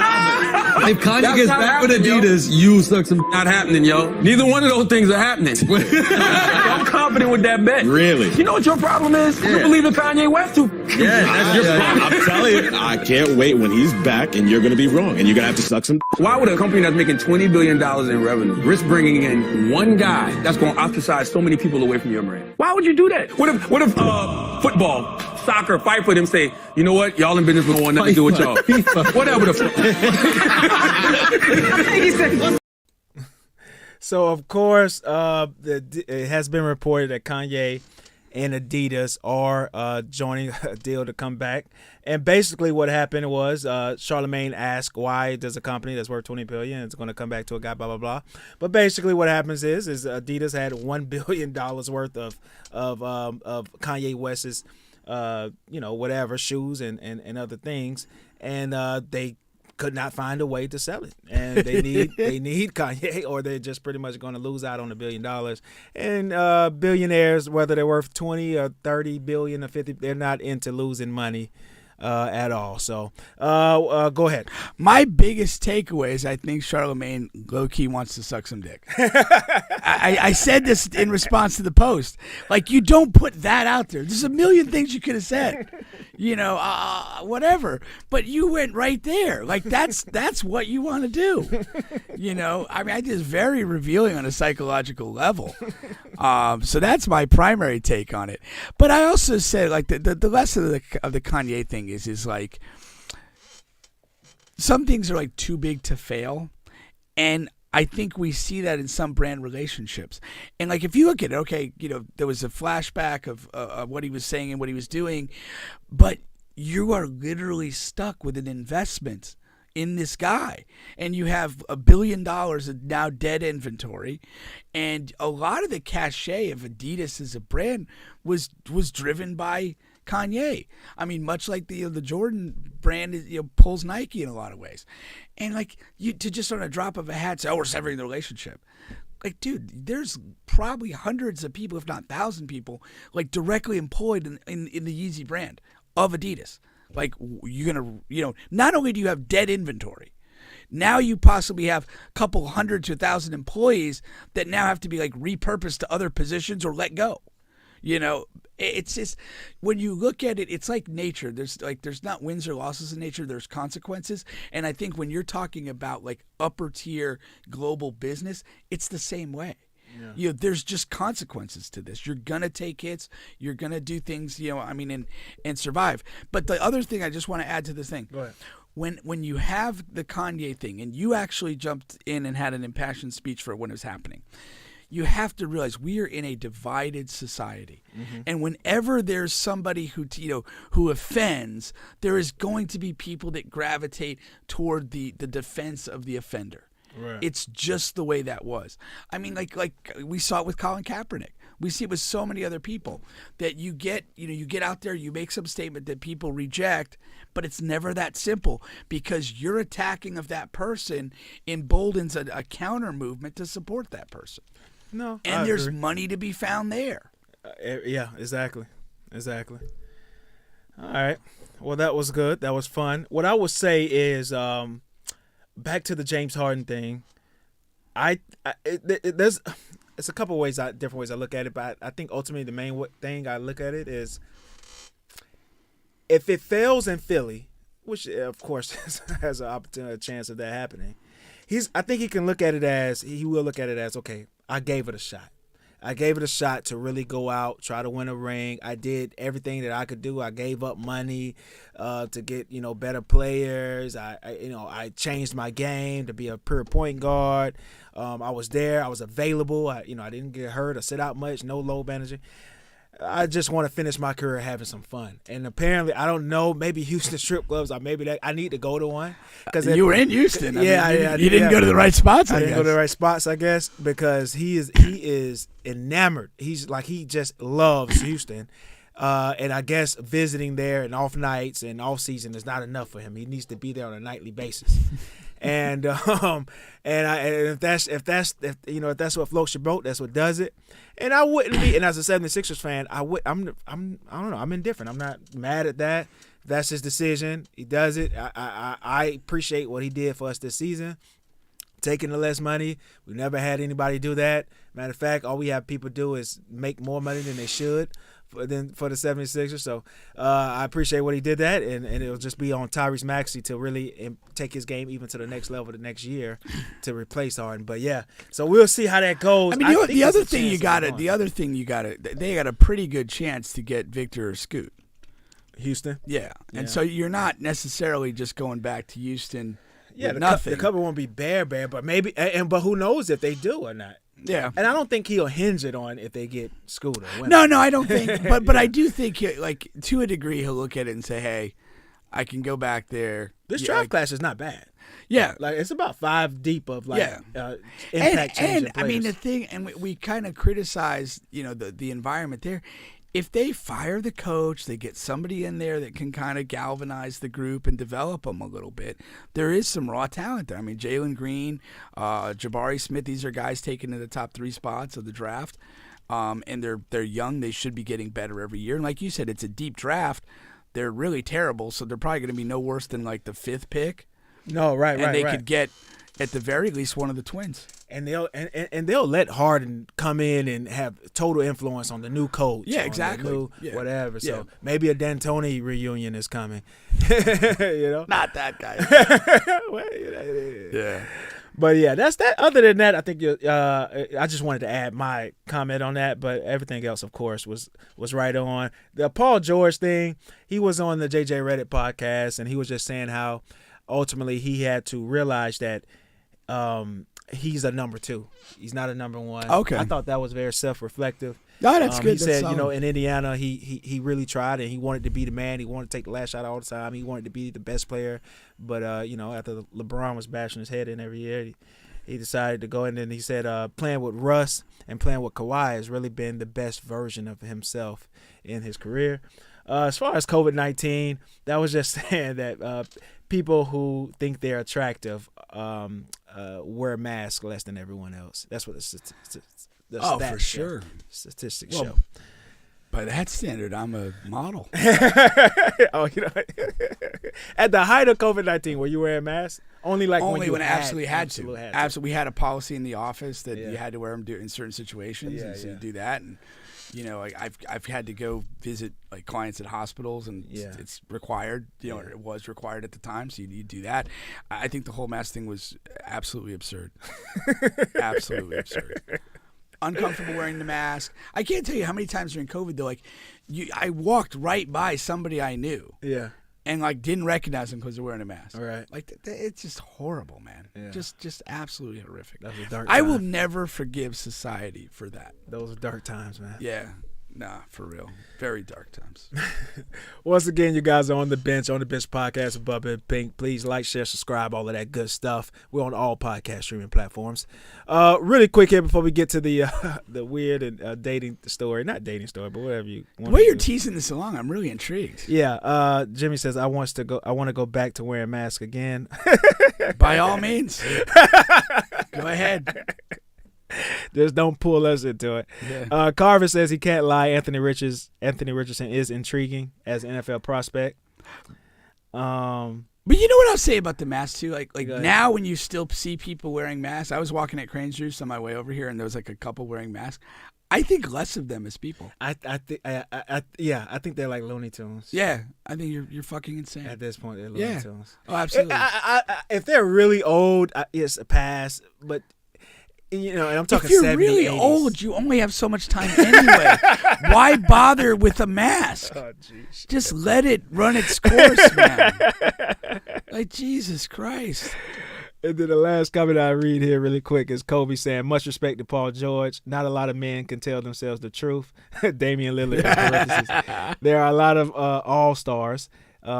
If Kanye gets back with Adidas, you suck some. Not happening, yo. Neither one of those things are happening. I'm confident with that bet. Really? You know what your problem is? You believe in Kanye West too. Yeah, that's your problem. I'm telling you, I can't wait when he's back and you're going to be wrong and you're going to have to suck some. Why would a company that's making $20 billion in revenue risk bringing in one guy that's going to ostracize so many people away from your brand? Why would you do that? What if football, soccer, fight for them say, you know what, y'all in business don't want nothing to do with y'all. Whatever the fuck. So, of course, it has been reported that Kanye and Adidas are joining a deal to come back. And basically what happened was Charlamagne asked why does a company that's worth $20 billion is going to come back to a guy, blah, blah, blah. But basically what happens is Adidas had $1 billion worth of Kanye West's, whatever, shoes and other things. And they could not find a way to sell it, and they need Kanye, or they're just pretty much going to lose out on $1 billion. And billionaires, whether they're worth 20 or 30 billion or 50, they're not into losing money. at all. So go ahead. My biggest takeaway is I think Charlemagne low-key wants to suck some dick. I said this in response to the post. Like, you don't put that out there. There's a million things you could have said. Whatever. But you went right there. Like, that's what you want to do. I think it's very revealing on a psychological level. So that's my primary take on it. But I also said, like, the lesson of the Kanye thing is like, some things are like too big to fail, and I think we see that in some brand relationships. And like, if you look at it, okay, there was a flashback of what he was saying and what he was doing, but you are literally stuck with an investment in this guy, and you have $1 billion of now dead inventory, and a lot of the cachet of Adidas as a brand was driven by Kanye. I mean, much like the Jordan brand pulls Nike in a lot of ways. And like, you to just on a drop of a hat say, we're severing the relationship. Like, dude, there's probably hundreds of people, if not 1,000 people, like directly employed in the Yeezy brand of Adidas. Like, you're gonna, not only do you have dead inventory, now you possibly have a couple hundred to 1,000 employees that now have to be like repurposed to other positions or let go. It's just, when you look at it, it's like nature. There's not wins or losses in nature. There's consequences. And I think when you're talking about like upper tier global business, it's the same way. Yeah. There's just consequences to this. You're gonna take hits. You're gonna do things. And survive. But the other thing I just want to add to this thing. Go ahead. When you have the Kanye thing, and you actually jumped in and had an impassioned speech for it when it was happening, you have to realize we are in a divided society. Mm-hmm. And whenever there's somebody who offends, there is going to be people that gravitate toward the defense of the offender. Right. It's just the way that was. I mean, like we saw it with Colin Kaepernick. We see it with so many other people that you get out there, you make some statement that people reject, but it's never that simple, because your attacking of that person emboldens a counter movement to support that person. No, and there's money to be found there. Yeah, exactly. All right. Well, that was good. That was fun. What I would say is, back to the James Harden thing. There's a couple ways, different ways I look at it, but I think ultimately the main thing I look at it is, if it fails in Philly, which of course has an opportunity, a chance of that happening, I think he will look at it as, okay, I gave it a shot. I gave it a shot to really go out, try to win a ring. I did everything that I could do. I gave up money to get better players. I changed my game to be a pure point guard. I was there. I was available. I didn't get hurt or sit out much. No low managing. I just want to finish my career having some fun. And apparently, I don't know, maybe Houston strip clubs, or maybe I need to go to one. You were in Houston. You didn't go to the right spots, I didn't go to the right spots, I guess, because he is enamored. He just loves Houston. And I guess visiting there and off nights and off season is not enough for him. He needs to be there on a nightly basis. And if that's what floats your boat, that's what does it. And I wouldn't be. And as a 76ers fan, I don't know. I'm indifferent. I'm not mad at that. If that's his decision, he does it. I appreciate what he did for us this season, taking the less money. We never had anybody do that. Matter of fact, all we have people do is make more money than they should for the 76ers. So I appreciate what he did that, and it'll just be on Tyrese Maxey to really take his game even to the next level the next year to replace Harden. But yeah, so we'll see how that goes. I mean, the other thing you got to, they got a pretty good chance to get Victor or Scoot. Houston? Yeah. And so you're not necessarily just going back to Houston with the nothing. The cover won't be bare, but maybe, but who knows if they do or not. Yeah, and I don't think he'll hinge it on if they get Scooter. No, I don't think. but I do think, to a degree, he'll look at it and say, "Hey, I can go back there." This draft class is not bad. Yeah, it's about 5 deep of impact and changing players. I mean, the thing, and we kind of criticize, the environment there. If they fire the coach, they get somebody in there that can kind of galvanize the group and develop them a little bit. There is some raw talent there. I mean, Jalen Green, Jabari Smith, these are guys taken in the top 3 spots of the draft. And they're young. They should be getting better every year. And like you said, it's a deep draft. they're really terrible, so they're probably going to be no worse than like the 5th pick. No, right. And they could get, at the very least, one of the twins. And they'll let Harden come in and have total influence on the new coach. Yeah, exactly. On the new whatever. Yeah. So maybe a D'Antoni reunion is coming. You know, not that guy. Well, you know, yeah. But yeah, that's that. Other than that, I think I just wanted to add my comment on that. But everything else, of course, was right on. The Paul George thing. He was on the JJ Reddit podcast, and he was just saying how ultimately he had to realize that he's a number 2. He's not a number 1. Okay. I thought that was very self-reflective. No, that's good. He said, in Indiana, he really tried, and he wanted to be the man. He wanted to take the last shot all the time. He wanted to be the best player. But, after LeBron was bashing his head in every year, he decided to go. And then he said playing with Russ and playing with Kawhi has really been the best version of himself in his career. As far as COVID-19, that was just saying that people who think they're attractive wear masks less than everyone else. That's what the stats for sure. Statistics show. By that standard, I'm a model. Oh, at the height of COVID-19, were you wearing masks? Only when I absolutely had to. Absolutely, we had a policy in the office that you had to wear them in certain situations, and so you do that. And I've had to go visit like clients at hospitals, and it's required. It was required at the time, so you do that. I think the whole mask thing was absolutely absurd. Absolutely absurd. Uncomfortable wearing the mask. I can't tell you how many times during COVID though, I walked right by somebody I knew. Yeah. And didn't recognize them because they're wearing a mask. All right. It's just horrible, man. Yeah. Just absolutely horrific. That was a dark I time. will never forgive society for that. Those are dark times, man. Yeah. Nah, for real. Very dark times. Once again, you guys are on the bench podcast with Bubba and Pink. Please like, share, subscribe, all of that good stuff. We're on all podcast streaming platforms. Really quick here before we get to the weird and dating story. Not dating story, but whatever you want. The way you're teasing this along, I'm really intrigued. Yeah. Jimmy says, I want to go back to wearing masks again. By all means. Go ahead. Just don't pull us into it. Yeah. Carver says he can't lie. Anthony Richardson is intriguing as an NFL prospect. But you know what I'll say about the mask too? Like now when you still see people wearing masks, I was walking at Crane's Juice on my way over here, and there was a couple wearing masks. I think less of them as people. I think they're like Looney Tunes. Yeah, I think you're fucking insane. At this point, they're Looney Tunes. Oh, absolutely. If they're really old, it's a pass. But and I'm talking 70s. If you're really 80s. old, you only have so much time anyway. Why bother with a mask? Oh, geez. Just let it run its course, man. Jesus Christ. And then the last comment I read here really quick is Kobe saying, much respect to Paul George. Not a lot of men can tell themselves the truth. Damian Lillard. In parentheses. There are a lot of all-stars. There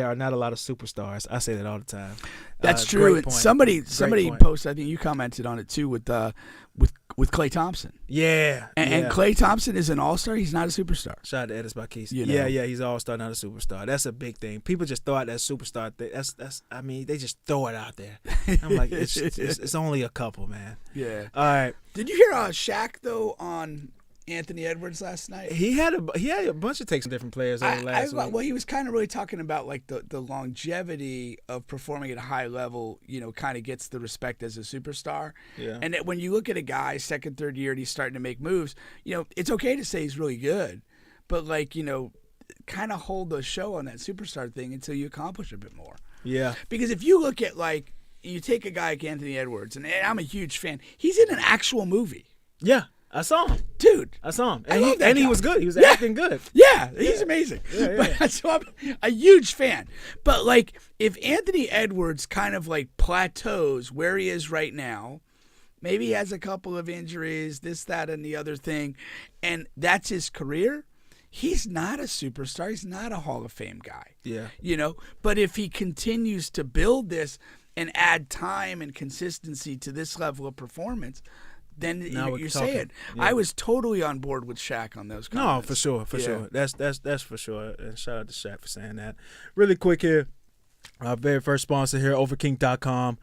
are not a lot of superstars. I say that all the time. That's true. Somebody posted. I think you commented on it too with Klay Thompson. Yeah, and Klay Thompson is an all-star. He's not a superstar. Shout out to Edis Bakis. Yeah, he's an all-star, not a superstar. That's a big thing. People just throw out that superstar thing. That's. I mean, they just throw it out there. I'm like, it's only a couple, man. Yeah. All right. Did you hear Shaq though on Anthony Edwards last night? He had a bunch of takes on different players over last week. Well, he was kind of really talking about like the longevity of performing at a high level, kind of gets the respect as a superstar. Yeah. And that when you look at a guy second, third year and he's starting to make moves, it's okay to say he's really good, but kind of hold the show on that superstar thing until you accomplish a bit more. Yeah. Because if you look at you take a guy like Anthony Edwards, and I'm a huge fan, he's in an actual movie. Yeah. I saw him. Dude. I saw him. And he was good. He was acting good. Yeah, he's amazing. Yeah. So I'm a huge fan. But, if Anthony Edwards kind of, plateaus where he is right now, maybe he has a couple of injuries, this, that, and the other thing, and that's his career, he's not a superstar. He's not a Hall of Fame guy. Yeah. But if he continues to build this and add time and consistency to this level of performance, then you're saying. Yeah. I was totally on board with Shaq on those comments. No, for sure. That's for sure. And shout out to Shaq for saying that. Really quick here, our very first sponsor here, Overkink.com.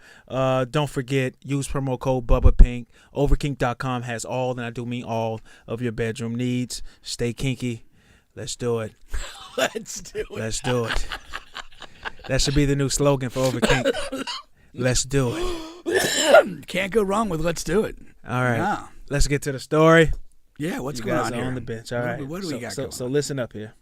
Don't forget, use promo code BubbaPink. Overkink.com has all, and I do mean all, of your bedroom needs. Stay kinky. Let's do it. Let's do it. Let's do it. That should be the new slogan for Overkink. Let's do it. Can't go wrong with let's do it. All right. Yeah. Let's get to the story. Yeah, what's You going guys on are here? on the bench. All right. What do we got going So on? listen up here.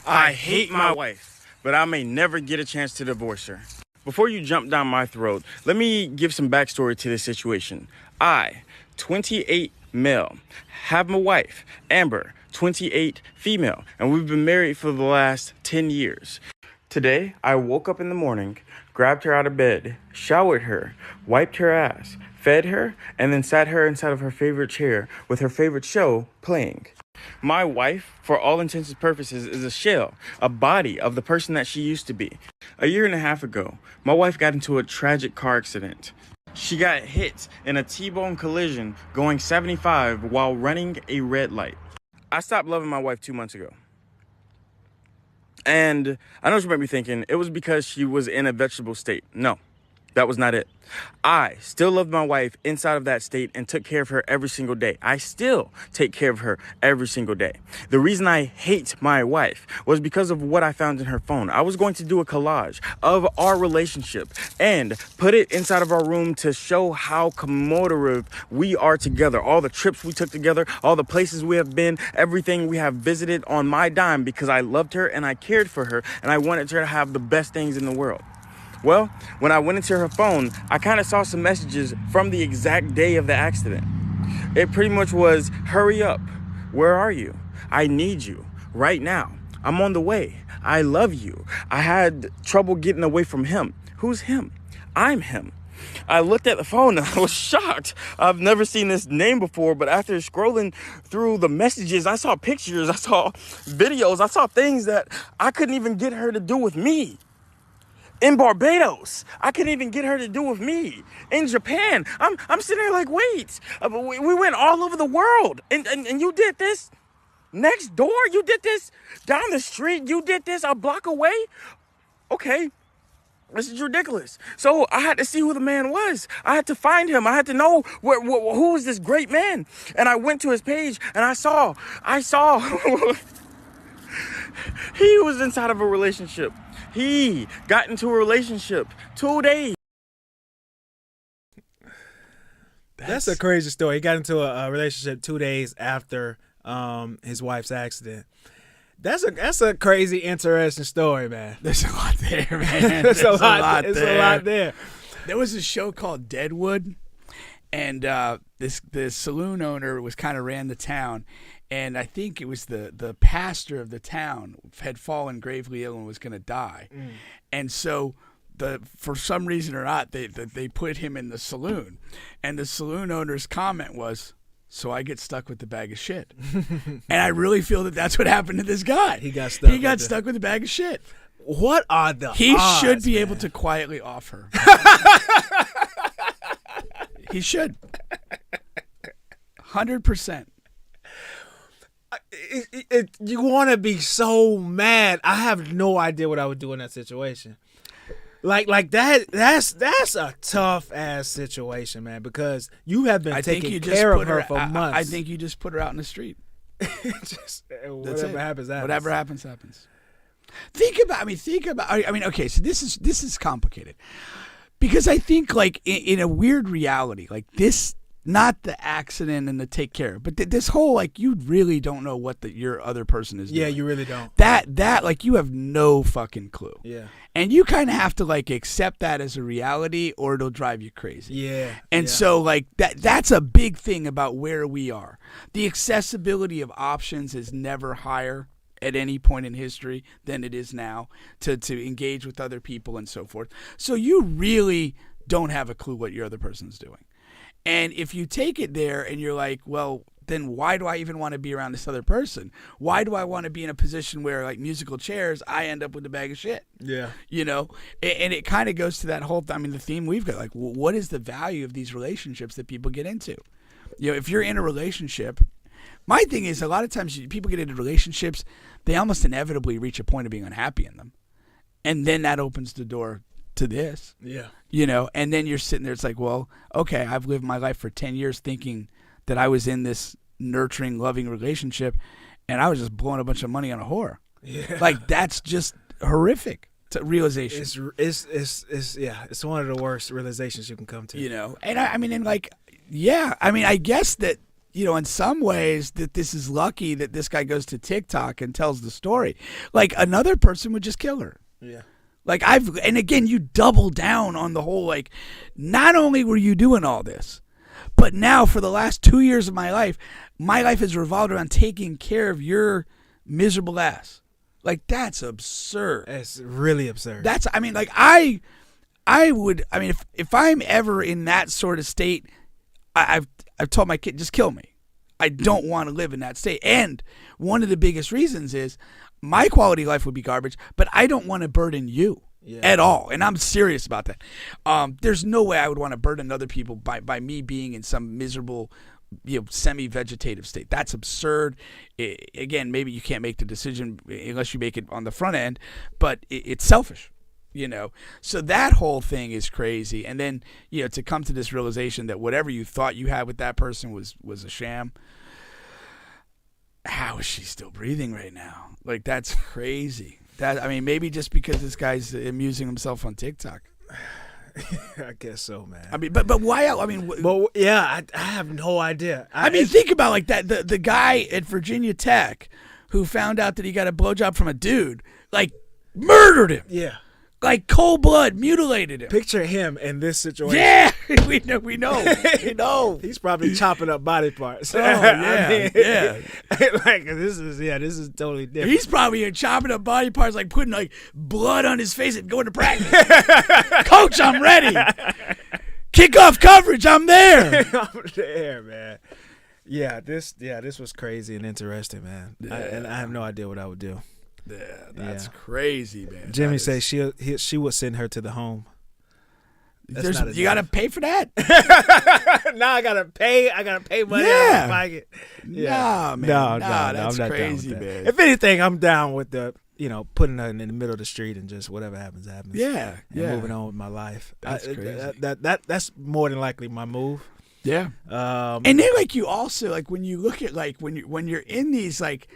I hate my wife, but I may never get a chance to divorce her. Before you jump down my throat, let me give some backstory to this situation. I, 28 male, have my wife, Amber, 28 female, and we've been married for the last 10 years. Today, I woke up in the morning, grabbed her out of bed, showered her, wiped her ass, fed her, and then sat her inside of her favorite chair with her favorite show playing. My wife, for all intents and purposes, is a shell, a body of the person that she used to be. A year and a half ago, my wife got into a tragic car accident. She got hit in a T-bone collision going 75 while running a red light. I stopped loving my wife 2 months ago. And I know what you might be thinking, it was because she was in a vegetable state. No, that was not it. I still loved my wife inside of that state and took care of her every single day. I still take care of her every single day. The reason I hate my wife was because of what I found in her phone. I was going to do a collage of our relationship and put it inside of our room to show how commemorative we are together. All the trips we took together, all the places we have been, everything we have visited on my dime because I loved her and I cared for her and I wanted her to have the best things in the world. Well, when I went into her phone, I kind of saw some messages from the exact day of the accident. It pretty much was, hurry up. Where are you? I need you right now. I'm on the way. I love you. I had trouble getting away from him. Who's him? I'm him. I looked at the phone and I was shocked. I've never seen this name before, but after scrolling through the messages, I saw pictures, I saw videos, I saw things that I couldn't even get her to do with me. In Barbados, I couldn't even get her to do with me. In Japan, I'm sitting there like, wait, we went all over the world, and you did this next door? You did this down the street? You did this a block away? Okay, this is ridiculous. So I had to see who the man was. I had to find him. I had to know who was this great man. And I went to his page, and I saw he was inside of a relationship. He got into a relationship 2 days. That's a crazy story. He got into a relationship 2 days after his wife's accident. That's a crazy, interesting story, man. There's a lot there, man. There's a lot there. There was a show called Deadwood, and the saloon owner was kind of ran the town, and I think it was the pastor of the town had fallen gravely ill and was going to die, and so for some reason or not they put him in the saloon, and the saloon owner's comment was, "So I get stuck with the bag of shit," and I really feel that that's what happened to this guy. He got stuck. He got stuck with the bag of shit. What are the He odds, should be man? able to quietly off her. He should. 100%. You want to be so mad. I have no idea what I would do in that situation. Like that's a tough ass situation, man, because you have been taking care of her for months. I think you just put her out in the street. Whatever happens. Whatever happens. Think about. Okay, so this is complicated, because I think like in a weird reality like this, not the accident and the take care, but this whole like you really don't know what your other person is doing. Yeah, you really don't. That like you have no fucking clue. Yeah. And you kind of have to like accept that as a reality, or it'll drive you crazy. Yeah. And so like that's a big thing about where we are. The accessibility of options is never higher at any point in history than it is now to engage with other people and so forth. So you really don't have a clue what your other person's doing. And if you take it there and you're like, well, then why do I even want to be around this other person? Why do I want to be in a position where, like musical chairs, I end up with a bag of shit? Yeah. You know? And it kind of goes to that whole, the theme we've got. Like, what is the value of these relationships that people get into? You know, if you're in a relationship, my thing is a lot of times people get into relationships, they almost inevitably reach a point of being unhappy in them. And then that opens the door to this. Yeah. You know, and then you're sitting there, it's like, well, okay, I've lived my life for 10 years thinking that I was in this nurturing, loving relationship, and I was just blowing a bunch of money on a whore. Yeah. Like, that's just horrific realization. It's one of the worst realizations you can come to. You know, and I guess that, you know, in some ways that this is lucky that this guy goes to TikTok and tells the story. Like, another person would just kill her. Yeah. Like, and again, you double down on the whole, like, not only were you doing all this, but now for the last 2 years of my life has revolved around taking care of your miserable ass. Like, that's absurd. It's really absurd. If I'm ever in that sort of state, I've told my kid, just kill me. I don't want to live in that state. And one of the biggest reasons is my quality of life would be garbage, but I don't want to burden you at all. And I'm serious about that. There's no way I would want to burden other people by me being in some miserable, you know, semi-vegetative state. That's absurd. Again, maybe you can't make the decision unless you make it on the front end, but it's selfish, you know. So that whole thing is crazy. And then, you know, to come to this realization that whatever you thought you had with that person was a sham. How is she still breathing right now? Like, that's crazy. Maybe just because this guy's amusing himself on TikTok. I guess so, man. I mean, but why? I have no idea. Think about like that. The guy at Virginia Tech who found out that he got a blowjob from a dude, like, murdered him. Yeah. Like, cold blood, mutilated him. Picture him in this situation. Yeah, we know. He's probably chopping up body parts. Oh, yeah, yeah. Like, this is totally different. He's probably chopping up body parts, like putting like blood on his face and going to practice. Coach, I'm ready. Kickoff coverage, I'm there. I'm there, man. Yeah, this was crazy and interesting, man. Yeah. I have no idea what I would do. Yeah, that's crazy, man. Jimmy says she would send her to the home. You gotta pay for that. Now I gotta pay money out of my pocket. Yeah. No, that's crazy, man. If anything, I'm down with the, you know, putting her in the middle of the street and just whatever happens. Yeah, and moving on with my life. That's crazy. That's more than likely my move. Yeah. And then, like, you also, like, when you look at, like, when you're in these, like,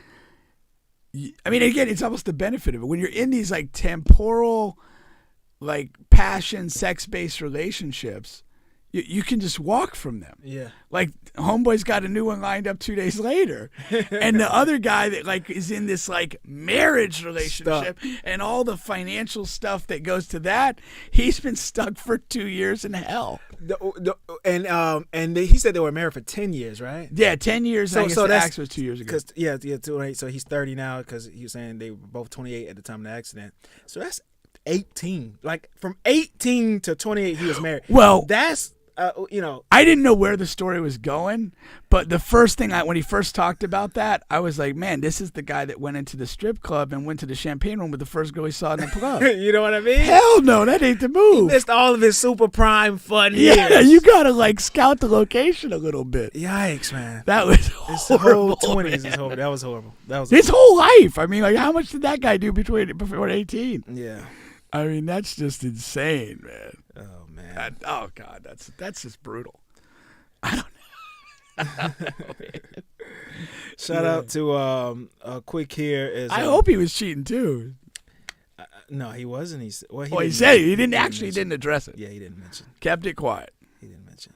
I mean, again, it's almost the benefit of it. When you're in these, like, temporal, like, passion, sex-based relationships, you can just walk from them. Yeah. Like, homeboy's got a new one lined up 2 days later. And the other guy that, like, is in this, like, marriage relationship and all the financial stuff that goes to that, he's been stuck for 2 years in hell. And he said they were married for 10 years, right? Yeah, 10 years. So the accident was 2 years ago. So he's 30 now because he was saying they were both 28 at the time of the accident. So that's 18. Like, from 18 to 28, he was married. Well, that's you know, I didn't know where the story was going, but the first thing when he first talked about that, I was like, man, this is the guy that went into the strip club and went to the champagne room with the first girl he saw in the club. You know what I mean? Hell no, that ain't the move. He missed all of his super prime fun years. Yeah, you gotta, like, scout the location a little bit. Yikes, man. That was horrible. His whole 20s is horrible. That was horrible. His whole life. I mean, like, how much did that guy do before 18? Yeah. I mean, that's just insane, man. Oh, man. Oh, God, that's just brutal. I don't know. Shout out to a quick here is. I hope he was cheating too. No, he wasn't. He said he didn't address it. Yeah, he didn't mention. Kept it quiet. He didn't mention.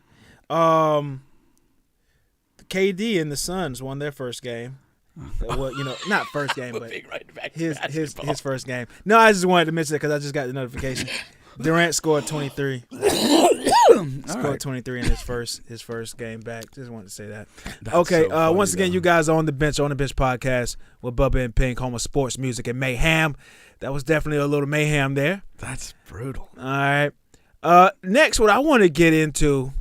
KD and the Suns won their first game. Well, you know, not first game, but his first game. No, I just wanted to mention it because I just got the notification. Durant scored 23. Scored 23 in his first game back. Just wanted to say that. That's okay, so funny, once again, you guys are on the bench podcast with Bubba and Pink, home of sports, music, and mayhem. That was definitely a little mayhem there. That's brutal. All right. Next, what I want to get into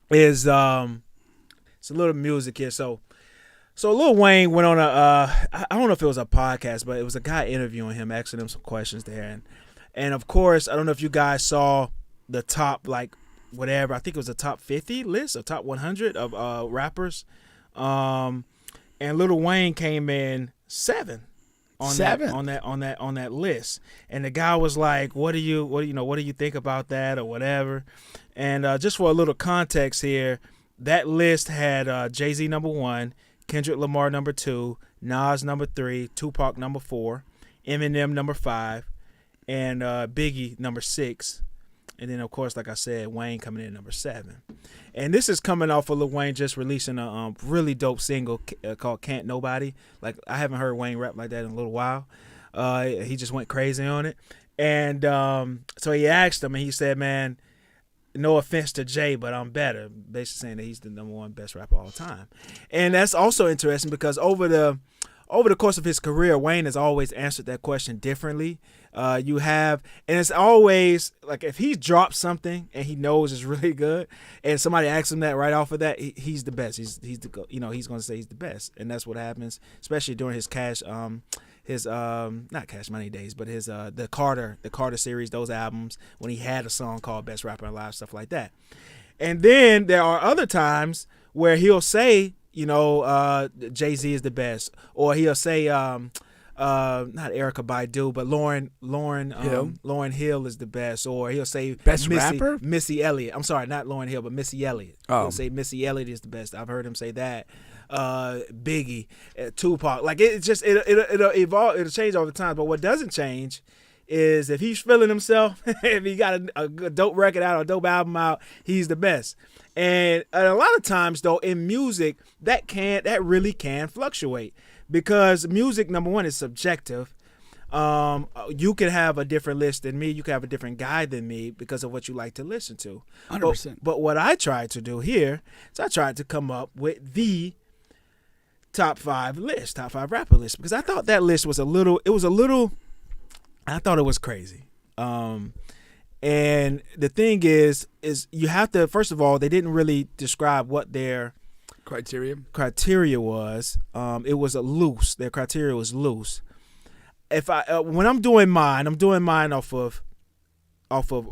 is it's a little music here. So Lil Wayne went on I don't know if it was a podcast, but it was a guy interviewing him, asking him some questions there, and of course, I don't know if you guys saw the top, like, whatever. I think it was a top 50 list, or top 100 of rappers. And Lil Wayne came in 7 on that list. And the guy was like, "What do you think about that, or whatever?" And just for a little context here, that list had Jay-Z number 1, Kendrick Lamar number 2, Nas number 3, Tupac number 4, Eminem number 5, and Biggie number 6. And then, of course, like I said, Wayne coming in number 7. And this is coming off of Lil Wayne just releasing a really dope single called Can't Nobody. Like, I haven't heard Wayne rap like that in a little while. He just went crazy on it. And so he asked him, and he said, man, no offense to Jay, but I'm better. Basically saying that he's the number 1 best rapper of all time. And that's also interesting because over the course of his career, Wayne has always answered that question differently. And it's always like if he drops something and he knows it's really good, and somebody asks him that right off of that, he's the best. He's he's going to say he's the best, and that's what happens, especially during his not Cash Money days, but his the Carter series, those albums when he had a song called Best Rapper Alive, stuff like that. And then there are other times where he'll say, Jay-Z is the best, or he'll say not Erykah Badu, but Lauryn Hill is the best, or he'll say best rapper Missy Elliott. I'm sorry, not Lauryn Hill, but Missy Elliott. He'll say Missy Elliott is the best. I've heard him say that. Biggie, Tupac, like it'll evolve, it'll change over time. But what doesn't change is if he's feeling himself, if he got a dope record out or a dope album out, he's the best. And a lot of times, though, in music, that really can fluctuate because music, number one, is subjective. You can have a different list than me. You can have a different guy than me because of what you like to listen to. 100%. But what I tried to do here is I tried to come up with the top 5 rapper list, because I thought that list was I thought it was crazy. And the thing is you have to, first of all, they didn't really describe what their criteria was. It was loose. Their criteria was loose. When I'm doing mine off of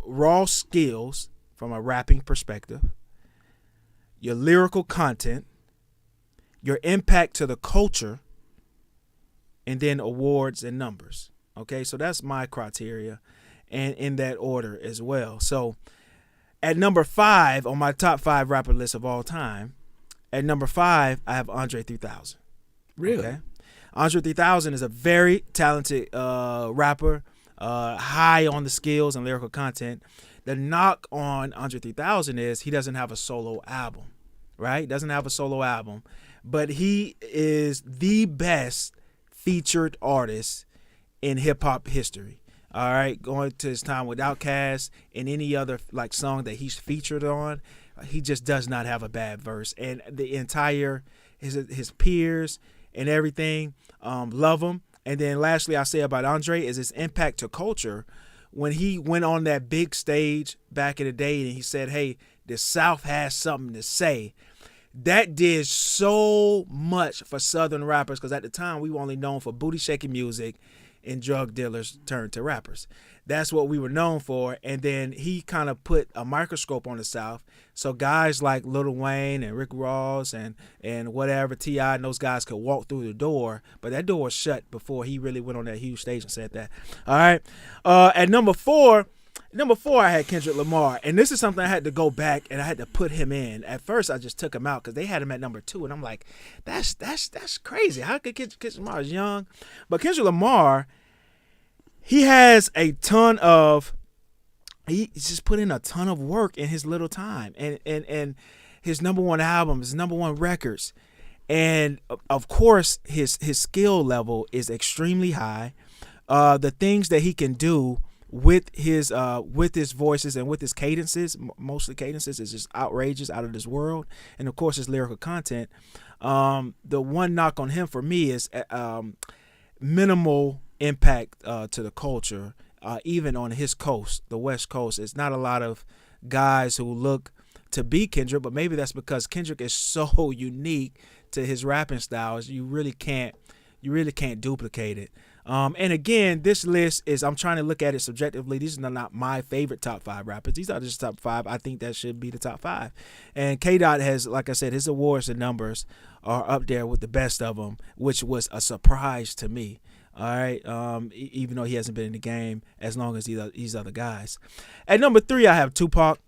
raw skills from a rapping perspective, your lyrical content, your impact to the culture, and then awards and numbers. Okay, so that's my criteria, and in that order as well. So at number 5 on my top 5 rapper list of all time, at number 5, I have Andre 3000. Really? Okay? Andre 3000 is a very talented rapper, high on the skills and lyrical content. The knock on Andre 3000 is he doesn't have a solo album, right? Doesn't have a solo album, but he is the best featured artist in hip hop history. All right, going to his time with Outkast and any other like song that he's featured on, he just does not have a bad verse, and the entire his peers and everything love him. And then lastly, I say about Andre is his impact to culture. When he went on that big stage back in the day and he said, "Hey, the South has something to say," that did so much for Southern rappers, because at the time we were only known for booty shaking music and drug dealers turned to rappers. That's what we were known for. And then he kind of put a microscope on the South. So guys like Lil Wayne and Rick Ross and whatever, T.I. and those guys could walk through the door. But that door was shut before he really went on that huge stage and said that. All right. At number 4, I had Kendrick Lamar. And this is something I had to go back and I had to put him in. At first, I just took him out because they had him at number 2. And I'm like, that's crazy. How could Kendrick Lamar is young? But Kendrick Lamar, he has a ton of, he's just put in a ton of work in his little time. And his number 1 album, his number 1 records. And of course, his skill level is extremely high. The things that he can do with his voices and with his cadences, mostly cadences, is just outrageous, out of this world. And of course, his lyrical content. The one knock on him for me is minimal impact to the culture, even on his coast, the West Coast. It's not a lot of guys who look to be Kendrick, but maybe that's because Kendrick is so unique to his rapping styles. You really can't duplicate it. And again, this list is, I'm trying to look at it subjectively. These are not my favorite top 5 rappers. These are just top 5. I think that should be the top 5. And K-Dot has, like I said, his awards and numbers are up there with the best of them, which was a surprise to me. All right, even though he hasn't been in the game as long as these other guys. At number 3, I have Tupac.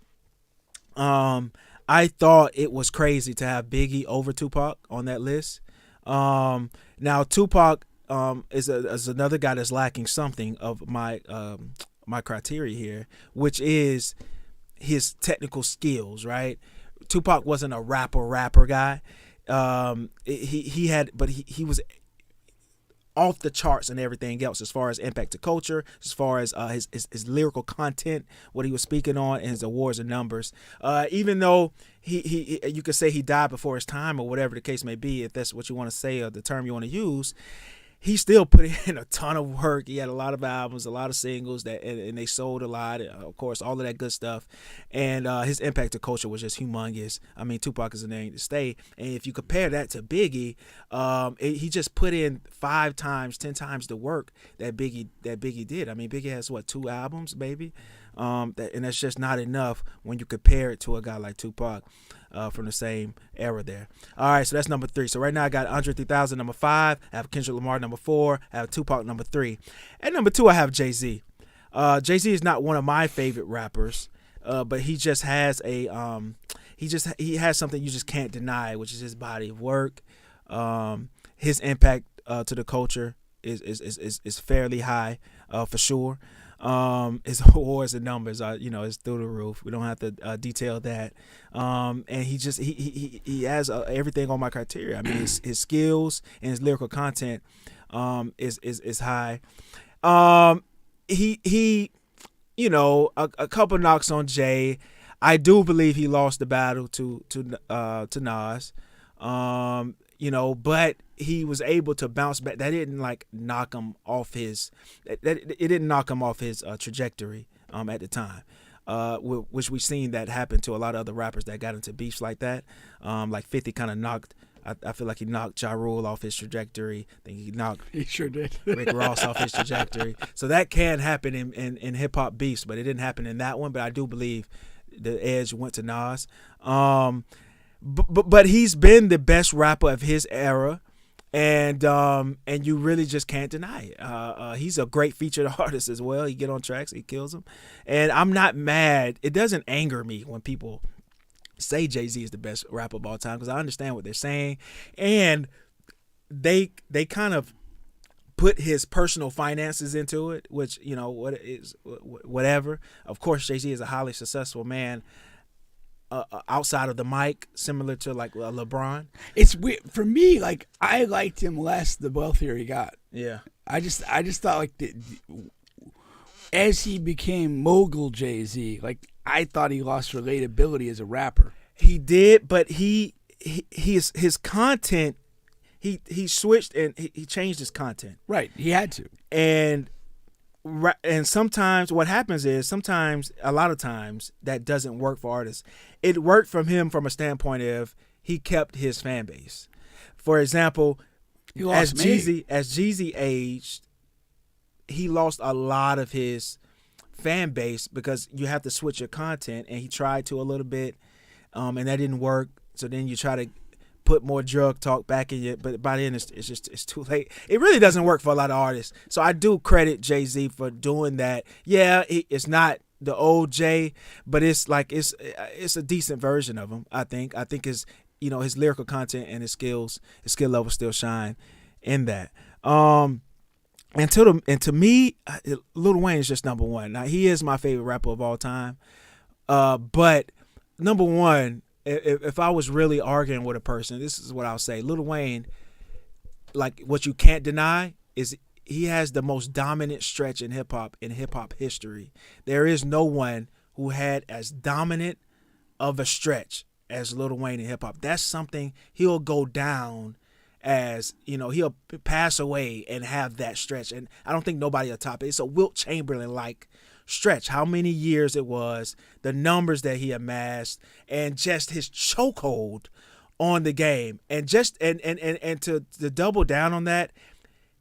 I thought it was crazy to have Biggie over Tupac on that list. Now Tupac is another guy that's lacking something of my criteria here, which is his technical skills. Right, Tupac wasn't a rapper guy. He was off the charts and everything else as far as impact to culture, as far as his lyrical content, what he was speaking on, and his awards and numbers. Even though he you could say he died before his time or whatever the case may be, if that's what you want to say or the term you want to use, he still put in a ton of work. He had a lot of albums, a lot of singles and they sold a lot. Of course, all of that good stuff. And his impact to culture was just humongous. I mean, Tupac is a name to stay. And if you compare that to Biggie, he just put in 5 times, 10 times the work that Biggie did. I mean, Biggie has 2 albums, maybe, and that's just not enough when you compare it to a guy like Tupac. From the same era there. All right, so that's number 3. So right now I got Andre 3000 number 5. I have Kendrick Lamar number 4. I have Tupac number 3. At number 2 I have Jay-Z. Jay-Z is not one of my favorite rappers, but he just has he has something you just can't deny, which is his body of work. His impact to the culture is fairly high, for sure. His awards and numbers are, is through the roof. We don't have to detail that. And he has everything on my criteria. I mean, his skills and his lyrical content is high. He a couple knocks on Jay. I do believe he lost the battle to Nas. But he was able to bounce back. That didn't knock him off his. It didn't knock him off his trajectory at the time, which we've seen that happen to a lot of other rappers that got into beefs like that. Like 50 kind of knocked. I feel like he knocked Ja Rule off his trajectory. I think he knocked. He sure did. Rick Ross off his trajectory. So that can happen in hip hop beefs, but it didn't happen in that one. But I do believe the edge went to Nas. But he's been the best rapper of his era, and you really just can't deny it. He's a great featured artist as well. He get on tracks, he kills them, and I'm not mad. It doesn't anger me when people say Jay-Z is the best rapper of all time, because I understand what they're saying, and they kind of put his personal finances into it, which whatever. Of course, Jay-Z is a highly successful man. Outside of the mic, similar to LeBron. It's weird for me. I liked him less the wealthier he got. Yeah, I just thought as he became mogul Jay-Z, I thought he lost relatability as a rapper. He did, but his content, he switched and he changed his content. Right, he had to. And sometimes what happens is a lot of times that doesn't work for artists. It worked from him from a standpoint of he kept his fan base. For example, as Jeezy aged, he lost a lot of his fan base because you have to switch your content, and he tried to a little bit, and that didn't work. So then you try to put more drug talk back in it, but by then it's too late. It really doesn't work for a lot of artists. So I do credit Jay-Z for doing that. Yeah, it's not the old Jay, but it's a decent version of him. I think his his lyrical content and his skill level still shine in that. And to me, Lil Wayne is just number 1. Now he is my favorite rapper of all time, but number 1. If I was really arguing with a person, this is what I'll say. Lil Wayne, what you can't deny is he has the most dominant stretch in hip hop history. There is no one who had as dominant of a stretch as Lil Wayne in hip hop. That's something he'll go down as, he'll pass away and have that stretch. And I don't think nobody will top it. It's a Wilt Chamberlain-like stretch, how many years it was, the numbers that he amassed, and just his chokehold on the game. And just and to double down on that,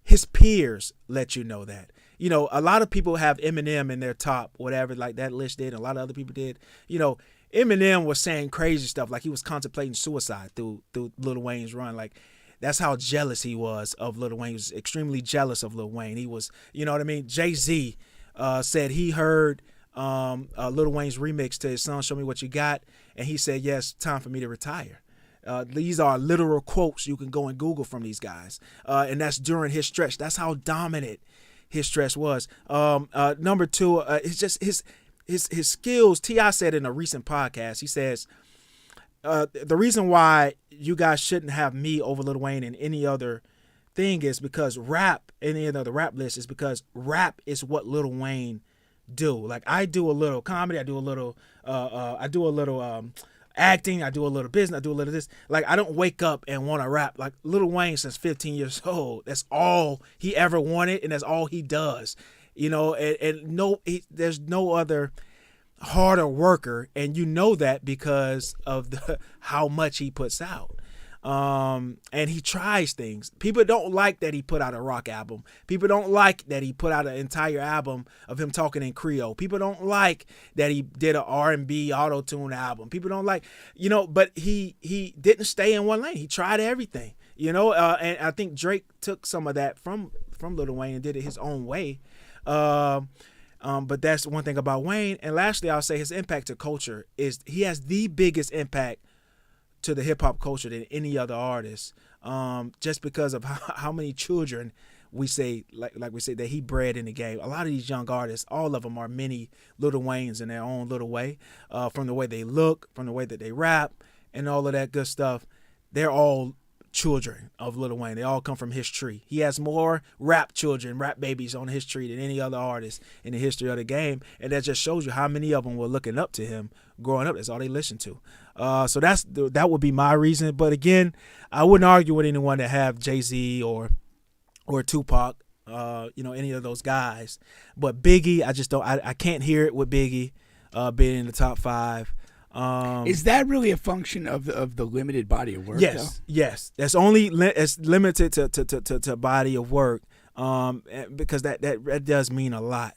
his peers let you know that. A lot of people have Eminem in their top, whatever, like that list did, and a lot of other people did. Eminem was saying crazy stuff, like he was contemplating suicide through Lil Wayne's run. That's how jealous he was of Lil Wayne. He was extremely jealous of Lil Wayne. He was, Jay-Z said he heard Lil Wayne's remix to his song "Show Me What You Got," and he said, "Yes, time for me to retire." These are literal quotes you can go and Google from these guys, and that's during his stretch. That's how dominant his stretch was. Number two, it's just his skills. T.I. said in a recent podcast, he says, the reason why you guys shouldn't have me over Lil Wayne and any other thing is because any of the rap list is because rap is what Lil Wayne do. Like I do a little comedy, I do a little acting, I do a little business, I do a little this. Like I don't wake up and want to rap. Like Lil Wayne since 15 years old, that's all he ever wanted, and that's all he does. There's no other harder worker, and you know that because of how much he puts out. And he tries things. People don't like that he put out a rock album. People don't like that he put out an entire album of him talking in Creole. People don't like that he did an R&B auto-tune album. People don't like, but he didn't stay in one lane. He tried everything, and I think Drake took some of that from Lil Wayne and did it his own way. But that's one thing about Wayne. And lastly, I'll say his impact to culture is he has the biggest impact to the hip hop culture than any other artist, just because of how many children we say, like we say, that he bred in the game. A lot of these young artists, all of them are mini Lil Waynes in their own little way, from the way they look, from the way that they rap, and all of that good stuff. They're all children of Lil Wayne. They all come from his tree. He has more rap babies on his tree than any other artist in the history of the game, and that just shows you how many of them were looking up to him growing up. That's all they listened to. So that would be my reason. But again, I wouldn't argue with anyone that have Jay-Z or Tupac, any of those guys. But Biggie, I just don't. I can't hear it with Biggie being in the top 5. Is that really a function of the limited body of work? Yes. That's only it's limited to body of work, because that does mean a lot.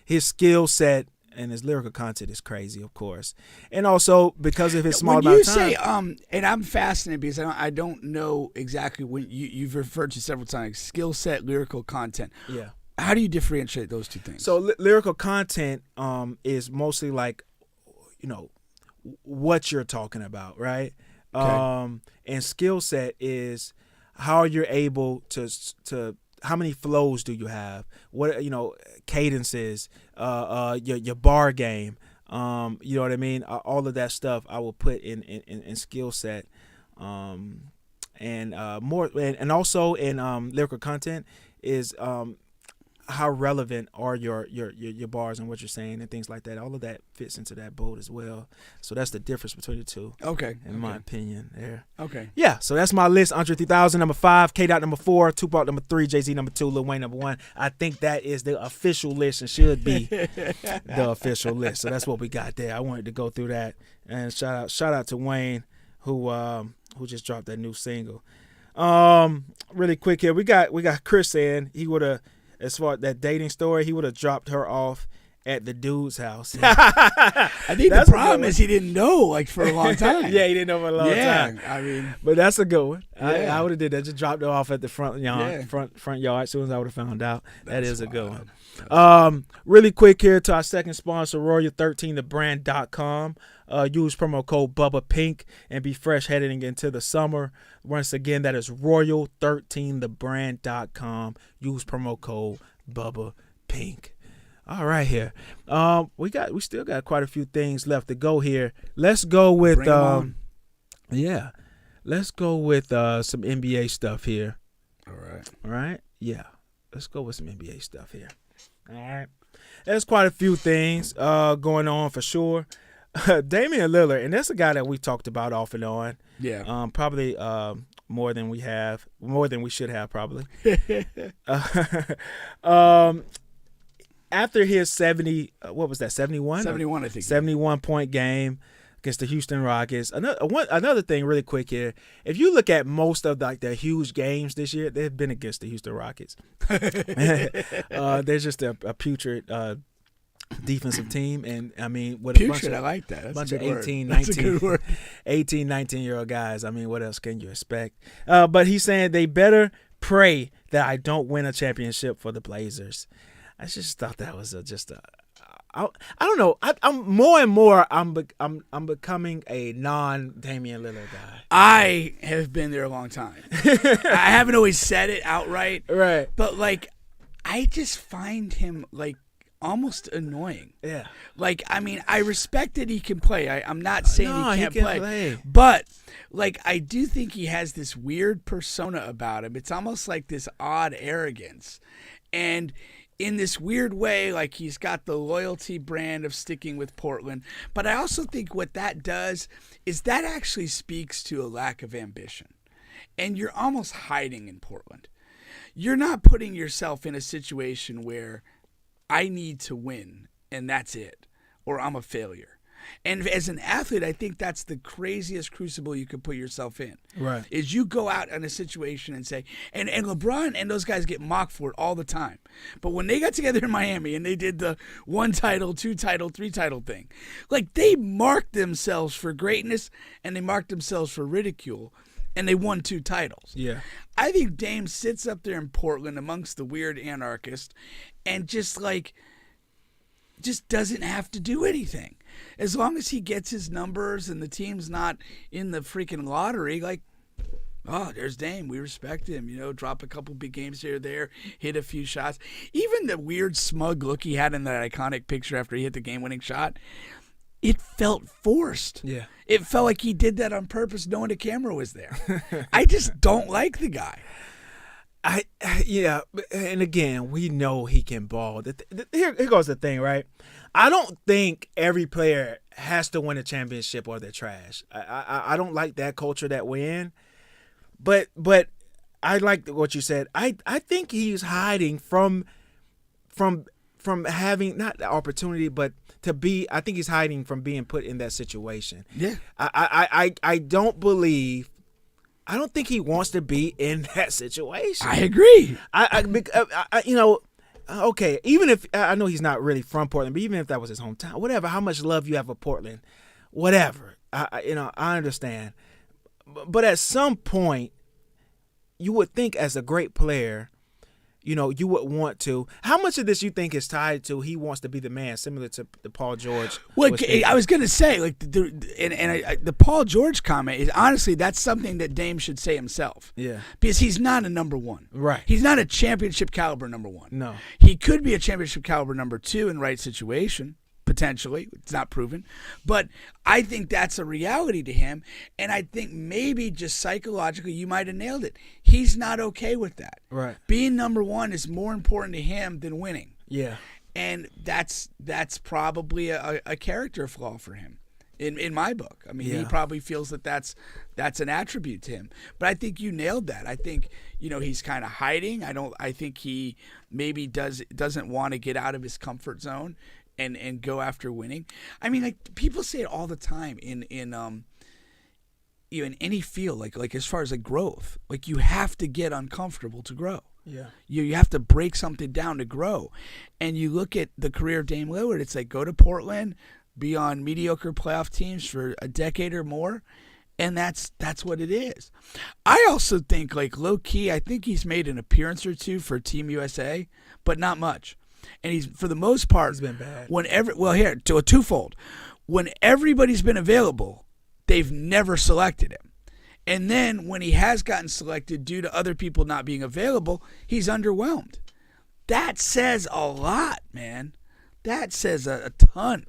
His skill set and his lyrical content is crazy, of course, and also because of his small amount of time. When you say and I'm fascinated because I don't know exactly when you've referred to several times skill set, lyrical content. Yeah. How do you differentiate those two things? So lyrical content is mostly like, what you're talking about, right? Okay. And skill set is how you're able to how many flows do you have? What cadences, your bar game, you know what I mean? All of that stuff I will put in skill set, and more, and also in lyrical content is how relevant are your bars and what you're saying and things like that. All of that fits into that boat as well. So that's the difference between the two. Okay. In my opinion, there. Okay. Yeah. So that's my list. Andre 3000 number 5, K Dot number 4, Tupac number 3, Jay-Z number 2, Lil Wayne number 1. I think that is the official list and should be the official list. So that's what we got there. I wanted to go through that, and shout out to Wayne who just dropped that new single. Really quick here, we got Chris saying he would have. As far as that dating story, he would have dropped her off at the dude's house. I think the problem is he didn't know for a long time. Yeah, he didn't know for a long time. I mean, but that's a good one. Yeah. I would have did that. Just dropped her off at the front yard. Front yard. As soon as I would have found out, that is a good one. Really quick here to our second sponsor, Royal13thebrand.com. Use promo code Bubba Pink and be fresh heading into the summer. Once again, that is Royal13thebrand.com. Use promo code Bubba Pink. All right, here. We still got quite a few things left to go here. Let's go with Let's go with some NBA stuff here. All right. Yeah. Let's go with some NBA stuff here. All right. There's quite a few things going on for sure. Damian Lillard, and that's a guy that we talked about off and on. Yeah. Probably more than we should have probably. After his 71? 71, I think. 71-point game against the Houston Rockets. Another thing really quick here. If you look at most of the huge games this year, they've been against the Houston Rockets. They're just a putrid defensive team, and I mean, with putrid, I like that. That's bunch a of good 18, word. 19, 19-year-old guys. I mean, what else can you expect? But he's saying they better pray that I don't win a championship for the Blazers. I just thought that was I don't know. I'm more and more. I'm becoming a non-Damian Lillard guy. I have been there a long time. I haven't always said it outright, Right. but like, I just find him like almost annoying. Yeah. Like, I mean, I respect that he can play. I'm not saying he can't can play, play. but like, I do think he has this weird persona about him. It's almost like this odd arrogance, and in this weird way, like he's got the loyalty brand of sticking with Portland. But I also think what that does is that actually speaks to a lack of ambition. And you're almost hiding in Portland. You're not putting yourself in a situation where I need to win and that's it, or I'm a failure. And as an athlete, I think that's the craziest crucible you could put yourself in. Right. Is you go out in a situation and say, and LeBron and those guys get mocked for it all the time. But when they got together in Miami and they did the 1 title, 2 title, 3 title thing, like they marked themselves for greatness and they marked themselves for ridicule, and they won 2 titles. Yeah. I think Dame sits up there in Portland amongst the weird anarchists and just doesn't have to do anything. As long as he gets his numbers and the team's not in the freaking lottery, like, oh, there's Dame. We respect him. You know, drop a couple big games here or there, hit a few shots. Even the weird smug look he had in that iconic picture after he hit the game-winning shot, it felt forced. Yeah. It felt like he did that on purpose knowing the camera was there. I just don't like the guy. Yeah, and again, we know he can ball. Here goes the thing, right? I don't think every player has to win a championship or they're trash. I don't like that culture that we're in. But I like what you said. I think he's hiding from having not the opportunity, but to be. I think he's hiding from being put in that situation. Yeah. I don't believe. I don't think he wants to be in that situation. I agree. You know, okay, even if I know he's not really from Portland, but even if that was his hometown, whatever, how much love you have for Portland, whatever, I understand. But at some point, you would think as a great player, you know, you would want to. How much of this you think is tied to he wants to be the man, similar to the Paul George? Well, I was going to say, like, the Paul George comment is honestly that's something that Dame should say himself. Yeah, because he's not a number 1. Right. He's not a championship caliber number 1. No, he could be a championship caliber number 2 in right situation. Potentially. It's not proven. But I think that's a reality to him. And I think maybe just psychologically, you might have nailed it. He's not okay with that. Right. Being number 1 is more important to him than winning. Yeah. And that's probably a character flaw for him in my book. I mean, he probably feels that that's an attribute to him. But I think you nailed that. I think, you know, he's kind of hiding. I think he maybe doesn't want to get out of his comfort zone and go after winning. I mean, like people say it all the time in any field, like as far as like growth, like you have to get uncomfortable to grow. Yeah. You have to break something down to grow. And you look at the career of Dame Lillard, it's like go to Portland, be on mediocre playoff teams for a decade or more, and that's what it is. I also think, like low key, I think he's made an appearance or 2 for Team USA, but not much. And he's, for the most part, he's been bad. Here, to a twofold. When everybody's been available, they've never selected him. And then when he has gotten selected due to other people not being available, he's underwhelmed. That says a lot, man. That says a ton.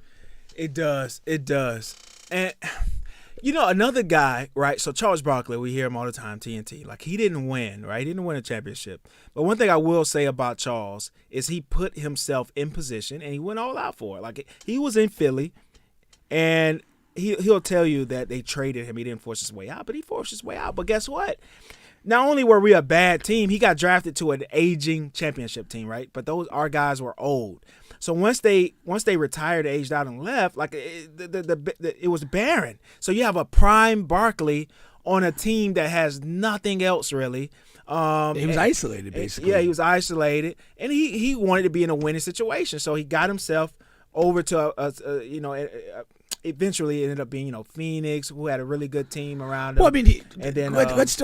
It does. It does. And, you know, another guy, right? So Charles Barkley, we hear him all the time, TNT. Like, he didn't win, right? He didn't win a championship. But one thing I will say about Charles is he put himself in position, and he went all out for it. Like, he was in Philly, and he'll tell you that they traded him. He didn't force his way out, but he forced his way out. But guess what? Not only were we a bad team, he got drafted to an aging championship team, right? But our guys were old. So once they retired, aged out, and left, like it was barren. So you have a prime Barkley on a team that has nothing else really. He was isolated, basically. Yeah, he was isolated, and he wanted to be in a winning situation. So he got himself over to eventually it ended up being Phoenix, who had a really good team around him. Well, I mean, and then let's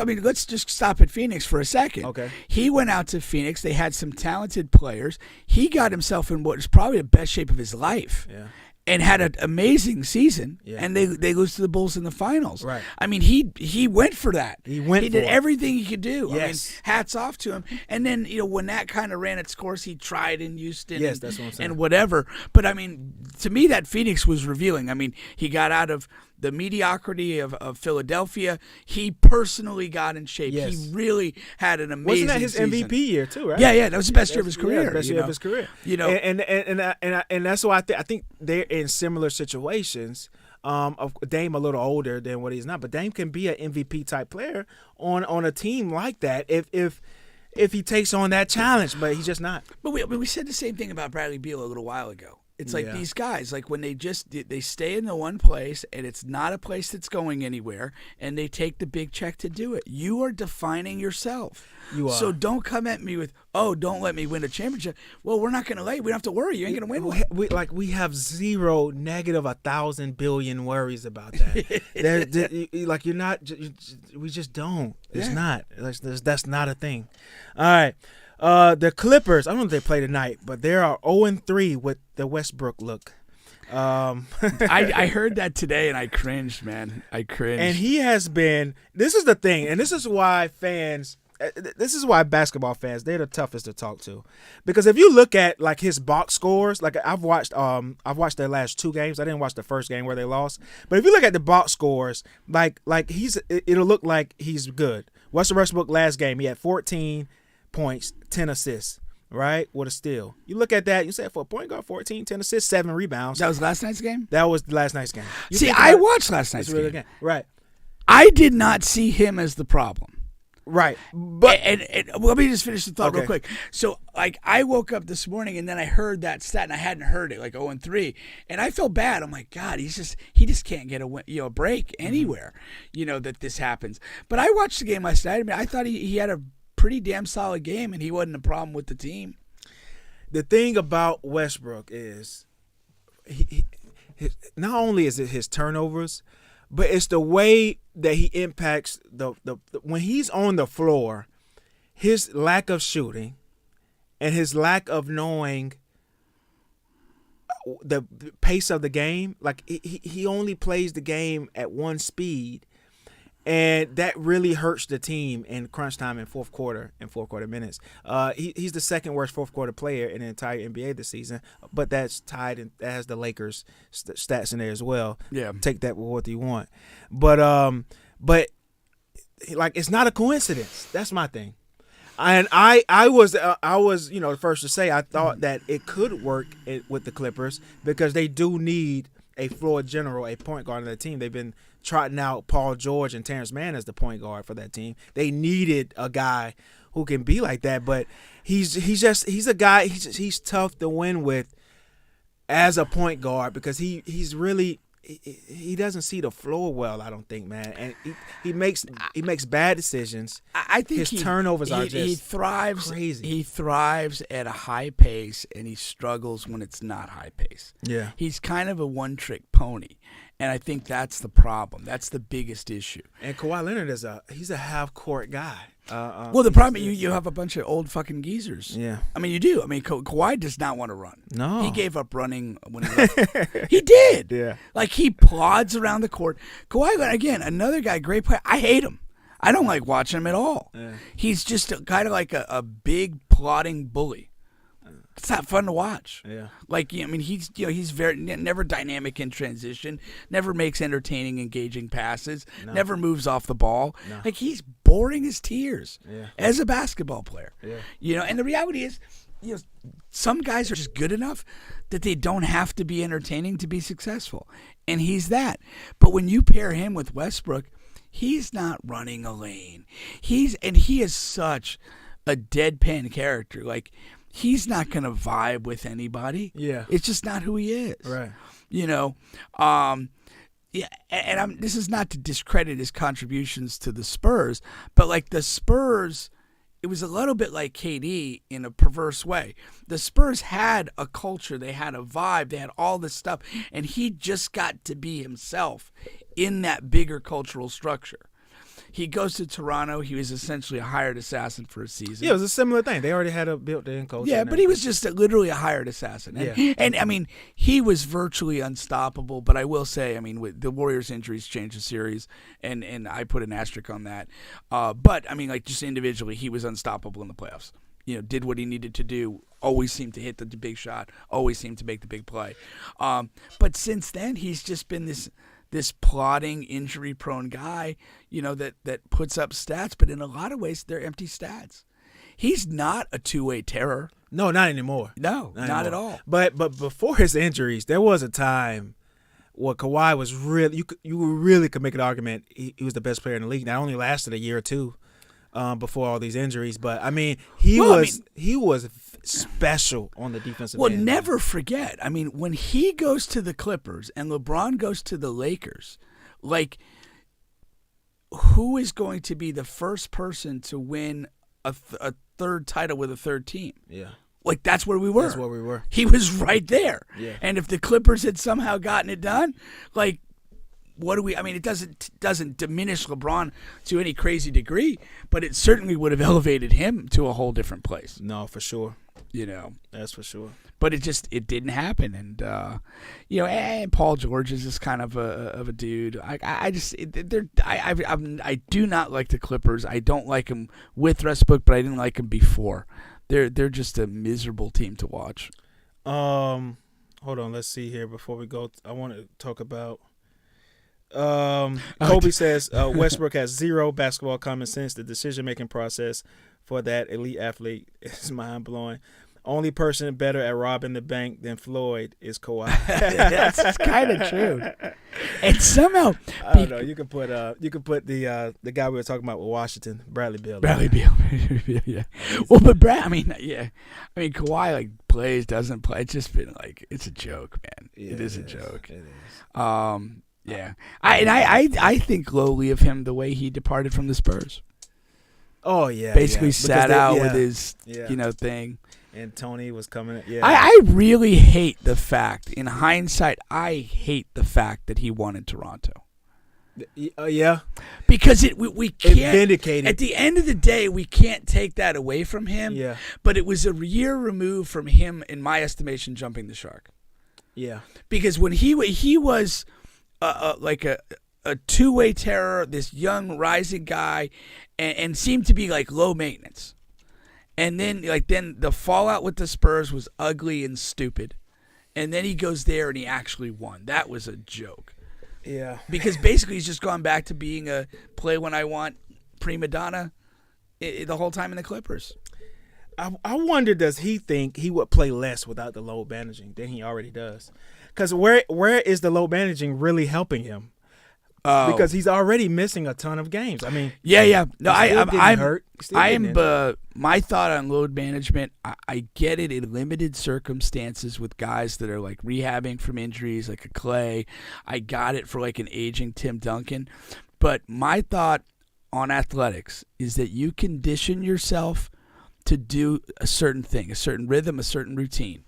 just stop at Phoenix for a second. Okay. He went out to Phoenix. They had some talented players. He got himself in what is probably the best shape of his life. Yeah. And had an amazing season, Yeah. and they lose to the Bulls in the finals. Right. I mean, he went for that. He did for it. everything he could do. Yes. I mean, hats off to him. And then when that kind of ran its course, he tried in Houston. Yes, that's what I'm saying. And whatever. But I mean, to me, that Phoenix was revealing. I mean, he got out of the mediocrity of Philadelphia. He personally got in shape. Yes. He really had an amazing Wasn't that his season. MVP year too, right? Yeah, that was the best year of his career. Yeah, best year of his career. And that's why I think they're in similar situations. Of Dame a little older than what he's not, but Dame can be an MVP type player on a team like that if he takes on that challenge, but he's just not. But we said the same thing about Bradley Beal a little while ago. It's like these guys, like when they stay in the one place and it's not a place that's going anywhere, and they take the big check to do it. You are defining yourself. You are. So don't come at me with, don't let me win a championship. Well, we're not going to let you. We don't have to worry. You ain't going to win one. We have zero negative 1,000 billion worries about that. You're not. We just don't. It's not. That's not a thing. All right. The Clippers, I don't know if they play tonight, but they are 0-3 with the Westbrook look. I heard that today and I cringed, man. I cringed. And he has been – this is the thing, and this is why basketball fans, they're the toughest to talk to. Because if you look at like his box scores, like I've watched their last 2 games. I didn't watch the first game where they lost. But if you look at the box scores, like it'll look like he's good. Russell Westbrook last game, he had 14 points, 10 assists, right? With a steal. You look at that, you say for a point guard, 14, 10 assists, 7 rebounds. That was last night's game? That was last night's game. See, I watched last night's game. Right. I did not see him as the problem. Right. But and let me just finish the thought real quick. So, like, I woke up this morning and then I heard that stat and I hadn't heard it, like 0-3, and I felt bad. I'm like, God, he just can't get a break anywhere, that this happens. But I watched the game last night. I mean, I thought he had a pretty damn solid game, and he wasn't a problem with the team. The thing about Westbrook is, not only is it his turnovers, but it's the way that he impacts the when he's on the floor, his lack of shooting, and his lack of knowing the pace of the game. Like he only plays the game at one speed. And that really hurts the team in crunch time in fourth quarter minutes. He's the second worst fourth quarter player in the entire NBA this season, but that's tied and that has the Lakers stats in there as well. Yeah, take that with what you want, but like it's not a coincidence. That's my thing. And I was the first to say I thought that it could work with the Clippers because they do need a floor general, a point guard on their team. They've been trotting out Paul George and Terrence Mann as the point guard for that team. They needed a guy who can be like that, but he's a guy. He's tough to win with as a point guard because he's really he doesn't see the floor well. I don't think, man, and he makes bad decisions. I think his turnovers are just crazy. He thrives at a high pace, and he struggles when it's not high pace. Yeah, he's kind of a one-trick pony. And I think that's the problem. That's the biggest issue. And Kawhi Leonard he's a half-court guy. Well, the problem you have a bunch of old fucking geezers. Yeah. I mean, you do. I mean, Kawhi does not want to run. No. He gave up running when he left. He did. Yeah. Like, he plods around the court. Kawhi, again, another guy, great player. I hate him. I don't like watching him at all. Yeah. He's just kind of like a big, plodding bully. It's not fun to watch. Yeah. Like, I mean, he's very never dynamic in transition, never makes entertaining, engaging passes, never moves off the ball. No. Like, he's boring as tears as a basketball player. Yeah. And the reality is, some guys are just good enough that they don't have to be entertaining to be successful. And he's that. But when you pair him with Westbrook, he's not running a lane. He is such a deadpan character. Like, he's not going to vibe with anybody. Yeah. It's just not who he is. Right. Yeah, this is not to discredit his contributions to the Spurs, but like the Spurs it was a little bit like KD in a perverse way. The Spurs had a culture, they had a vibe, they had all this stuff, and he just got to be himself in that bigger cultural structure. He goes to Toronto. He was essentially a hired assassin for a season. Yeah, it was a similar thing. They already had a built-in culture. Yeah, but he was just literally a hired assassin. And, Yeah. and I mean, he was virtually unstoppable. But I will say, I mean, with the Warriors' injuries changed the series, and I put an asterisk on that. But I mean, like just individually, he was unstoppable in the playoffs. You know, did what he needed to do. Always seemed to hit the big shot. Always seemed to make the big play. But since then, he's just been this plodding, injury-prone guy, you know, that puts up stats, but in a lot of ways, they're empty stats. He's not a two-way terror. No, not anymore. No, not at all. But before his injuries, there was a time where Kawhi was really you really could make an argument he was the best player in the league. That only lasted a year or two before all these injuries. But I mean, he was special on the defensive end. Well, never forget. I mean, when he goes to the Clippers and LeBron goes to the Lakers, like, who is going to be the first person to win a third title with a third team? Yeah. Like, that's where we were. That's where we were. He was right there. Yeah. And if the Clippers had somehow gotten it done, like, what do we? I mean, it doesn't diminish LeBron to any crazy degree, but it certainly would have elevated him to a whole different place. No, for sure. You know, That's for sure. but it didn't happen, and you know, and Paul George is just kind of a dude. I do not like the Clippers. I don't like them with Westbrook, but I didn't like them before. They're just a miserable team to watch. Hold on, let's see here before we go. I want to talk about. Kobe says Westbrook has zero basketball common sense. The decision-making process for that elite athlete is mind-blowing. Only person better at robbing the bank than Floyd is Kawhi. That's kind of true. And somehow, I don't know. You could put the guy we were talking about with Washington, Bradley Beal. Yeah. Well, but I mean, Kawhi like plays, doesn't play. It's just been like it's a joke, man. Yeah, it is a joke. It is. Yeah. I think lowly of him the way he departed from the Spurs. Oh yeah. Basically yeah. sat out with his yeah. thing. And Tony was coming. Yeah. I really hate the fact, in hindsight, I hate the fact that he won in Toronto. Yeah. Because we can't. It vindicated. At the end of the day, we can't take that away from him. Yeah. But it was a year removed from him, in my estimation, jumping the shark. Yeah. Because when he was like a two-way terror, this young rising guy, and seemed to be like low maintenance. And then the fallout with the Spurs was ugly and stupid. And then he goes there and he actually won. That was a joke. Yeah. Because basically he's just gone back to being a play when I want prima donna the whole time in the Clippers. I wonder, does he think he would play less without the load managing than he already does? Because where is the load managing really helping him? Because he's already missing a ton of games. I mean, yeah. No, I'm hurt. My thought on load management. I get it in limited circumstances with guys that are like rehabbing from injuries, like a Clay. I got it for like an aging Tim Duncan. But my thought on athletics is that you condition yourself to do a certain thing, a certain rhythm, a certain routine,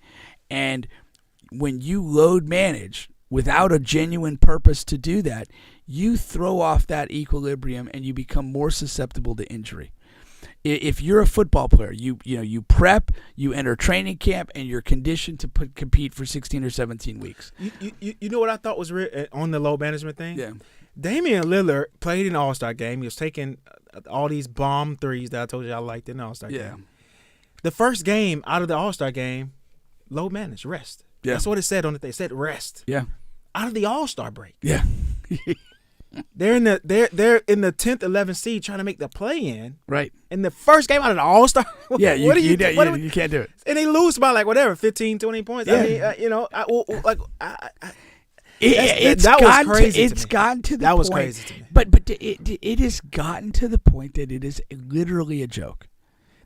and when you load manage without a genuine purpose to do that, you throw off that equilibrium and you become more susceptible to injury. If you're a football player, you prep, you enter training camp, and you're conditioned to compete for 16 or 17 weeks. You know what I thought was on the load management thing? Yeah. Damian Lillard played in the All-Star game. He was taking all these bomb threes that I told you I liked in the All-Star game. The first game out of the All-Star game, load manage, rest. Yeah. That's what it said on it. They said rest. Yeah. Out of the All-Star break. Yeah. They're in the 10th, 11th seed trying to make the play-in. Right. In the first game out of the All-Star. Yeah, you can't do it. And they lose by 15, 20 points. Yeah. I mean, It's gotten to the point. That was crazy to me. But it has gotten to the point that it is literally a joke.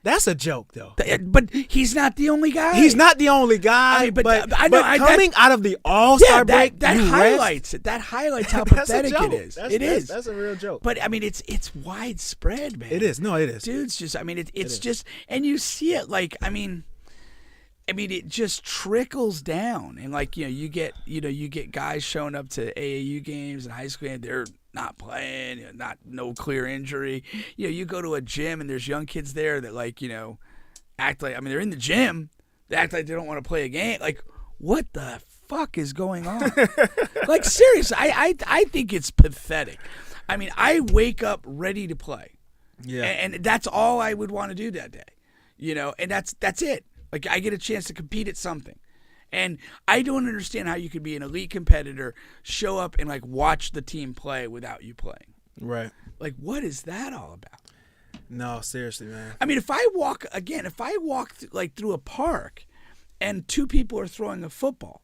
That's a joke, though. But he's not the only guy. He's not the only guy. I mean, but coming out of the All-Star break, that highlights it. That highlights how pathetic it is. It is. That's a real joke. But I mean, it's widespread, man. It is. No, it is. Dude's just. I mean, it's just, and you see it. Like, I mean, it just trickles down, and like you get guys showing up to AAU games and high school, and they're not playing, no clear injury. You go to a gym and there's young kids there that act like, they're in the gym, they act like they don't want to play a game. Like, what the fuck is going on? Like, seriously, I think it's pathetic. I mean, I wake up ready to play, and that's all I would want to do that day, and that's it. Like, I get a chance to compete at something. And I don't understand how you could be an elite competitor, show up and watch the team play without you playing. Right. Like, what is that all about? No, seriously, man. I mean, if I walk through a park and two people are throwing a football,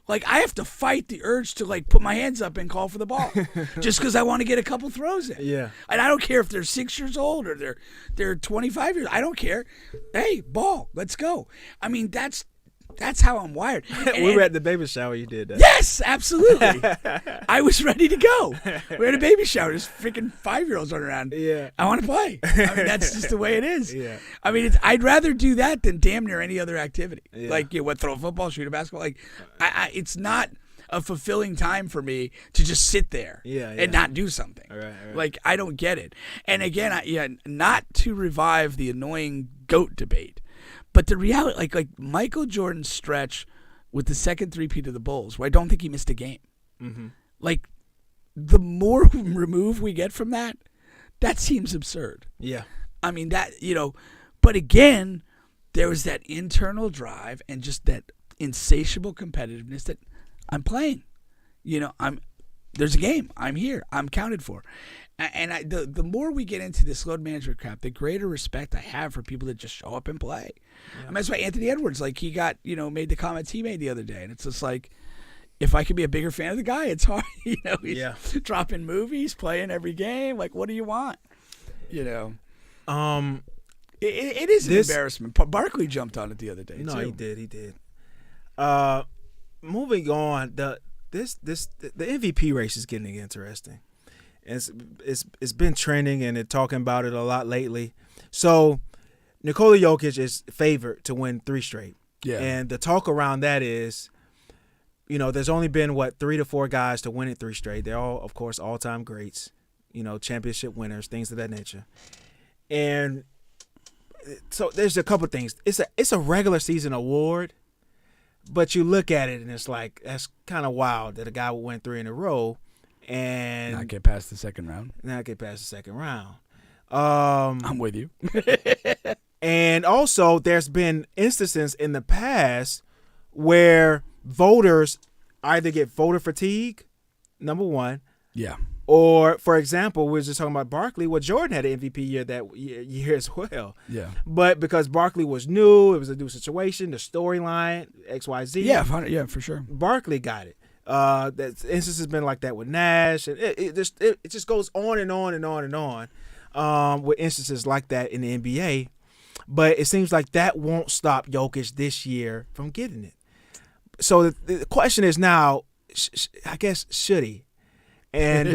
I have to fight the urge to put my hands up and call for the ball just because I want to get a couple throws in. Yeah. And I don't care if they're 6 years old or they're 25 years. I don't care. Hey, ball, let's go. I mean, that's how I'm wired. We were at the baby shower. You did that. Yes, absolutely. I was ready to go. We had a baby shower. There's freaking 5-year-olds running around. Yeah. I want to play. I mean, that's just the way it is. Yeah. I mean, I'd rather do that than damn near any other activity. Yeah. Throw a football, shoot a basketball. It's not a fulfilling time for me to just sit there and not do something. All right. I don't get it. And again, not to revive the annoying GOAT debate, but the reality, like Michael Jordan's stretch with the second three-peat of the Bulls, where I don't think he missed a game. Mm-hmm. The more removed we get from that seems absurd. Yeah. I mean, but again, there was that internal drive and just that insatiable competitiveness that I'm playing. There's a game. I'm here. I'm counted for. And the more we get into this load management crap, the greater respect I have for people that just show up and play. Yeah. I mean, that's why Anthony Edwards, he got, made the comments he made the other day. And it's just if I could be a bigger fan of the guy, it's hard. He's dropping movies, playing every game. What do you want? It is an embarrassment. Barkley jumped on it the other day. No, too. He did. Moving on, the MVP race is getting interesting. It's been trending, and they're talking about it a lot lately. So Nikola Jokic is favored to win 3 straight. Yeah. And the talk around that is, there's only been 3 to 4 guys to win it 3 straight. They're all, of course, all-time greats, championship winners, things of that nature. And so there's a couple things. It's a regular season award, but you look at it and it's that's kind of wild that a guy would win 3 in a row and not get past the second round. I'm with you. And also, there's been instances in the past where voters either get voter fatigue, number one. Yeah. Or, for example, we were just talking about Barkley. Well, Jordan had an MVP year that year as well. Yeah. But because Barkley was new, it was a new situation, the storyline, XYZ. Yeah, for sure. Barkley got it. That instance has been like that with Nash. And it just goes on and on and on and on with instances like that in the NBA. But it seems like that won't stop Jokic this year from getting it. So the question is now, I guess, should he? And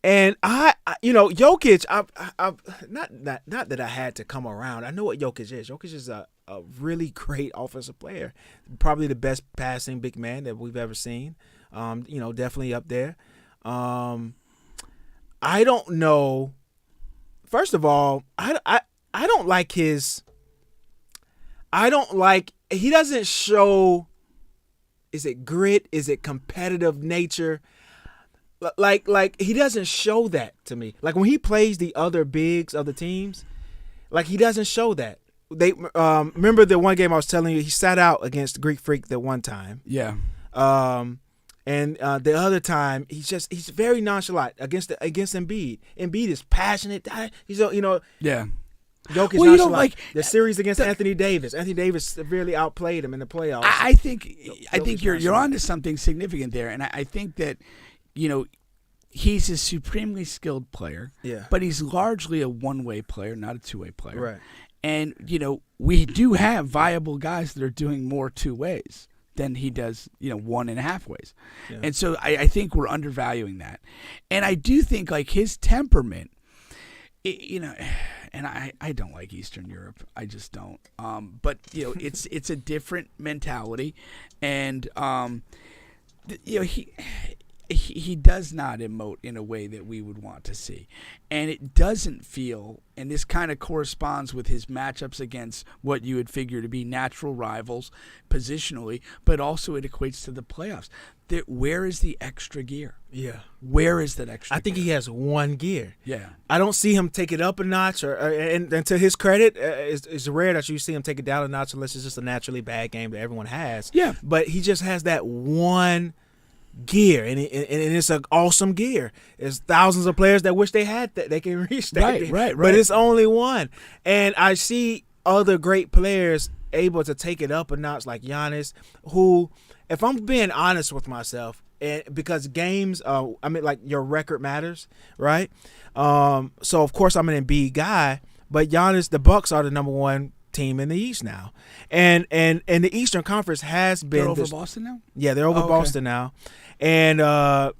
and Jokic, I not that I had to come around. I know what Jokic is. Jokic is a really great offensive player, probably the best passing big man that we've ever seen. Definitely up there. I don't know. First of all, I don't like his. He doesn't show. Is it grit? Is it competitive nature? Like he doesn't show that to me. Like when he plays the other bigs of the teams, he doesn't show that. They remember the one game I was telling you, he sat out against Greek Freak the one time. Yeah. And the other time he's very nonchalant against Embiid. Embiid is passionate. He's Yeah. Jokic nonchalant. The series against Anthony Davis. Anthony Davis severely outplayed him in the playoffs. I think you're onto something significant there, and I think that he's a supremely skilled player. Yeah. But he's largely a one-way player, not a two-way player. Right. And, we do have viable guys that are doing more two ways than he does, 1.5 ways. Yeah. And so I think we're undervaluing that. And I do think, like, his temperament, and I don't like Eastern Europe. I just don't. But, it's a different mentality. And, he does not emote in a way that we would want to see. And it doesn't feel, and this kind of corresponds with his matchups against what you would figure to be natural rivals positionally, but also it equates to the playoffs. Where is the extra gear? Yeah. Where is that extra I think gear? he has one gear. Yeah. I don't see him take it up a notch, and to his credit, it's rare that you see him take it down a notch unless it's just a naturally bad game that everyone has. Yeah. But he just has that one gear, and it's an awesome gear. There's thousands of players that wish they had that. They can reach that. Right. But it's only one. And I see other great players able to take it up a notch, like Giannis, who, if I'm being honest with myself, and because games, like your record matters, right? So of course I'm an Embiid guy, but Giannis, the Bucks are the number one team in the East now, and the Eastern Conference has been. They're over Boston now? Yeah, they're over Boston now, and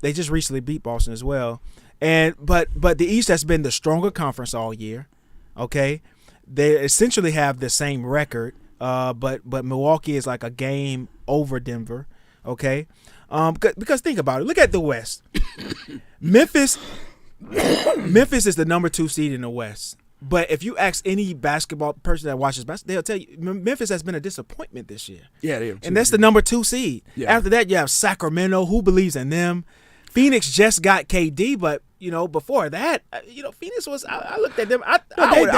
they just recently beat Boston as well. And but the East has been the stronger conference all year. Okay, they essentially have the same record, but Milwaukee is like a game over Denver. Okay, because think about it. Look at the West. Memphis is the number 2 seed in the West. But if you ask any basketball person that watches basketball, they'll tell you Memphis has been a disappointment this year. Yeah, and that's the number 2 seed. Yeah. After that, you have Sacramento. Who believes in them? Phoenix just got KD, but before that, Phoenix was. I looked at them. I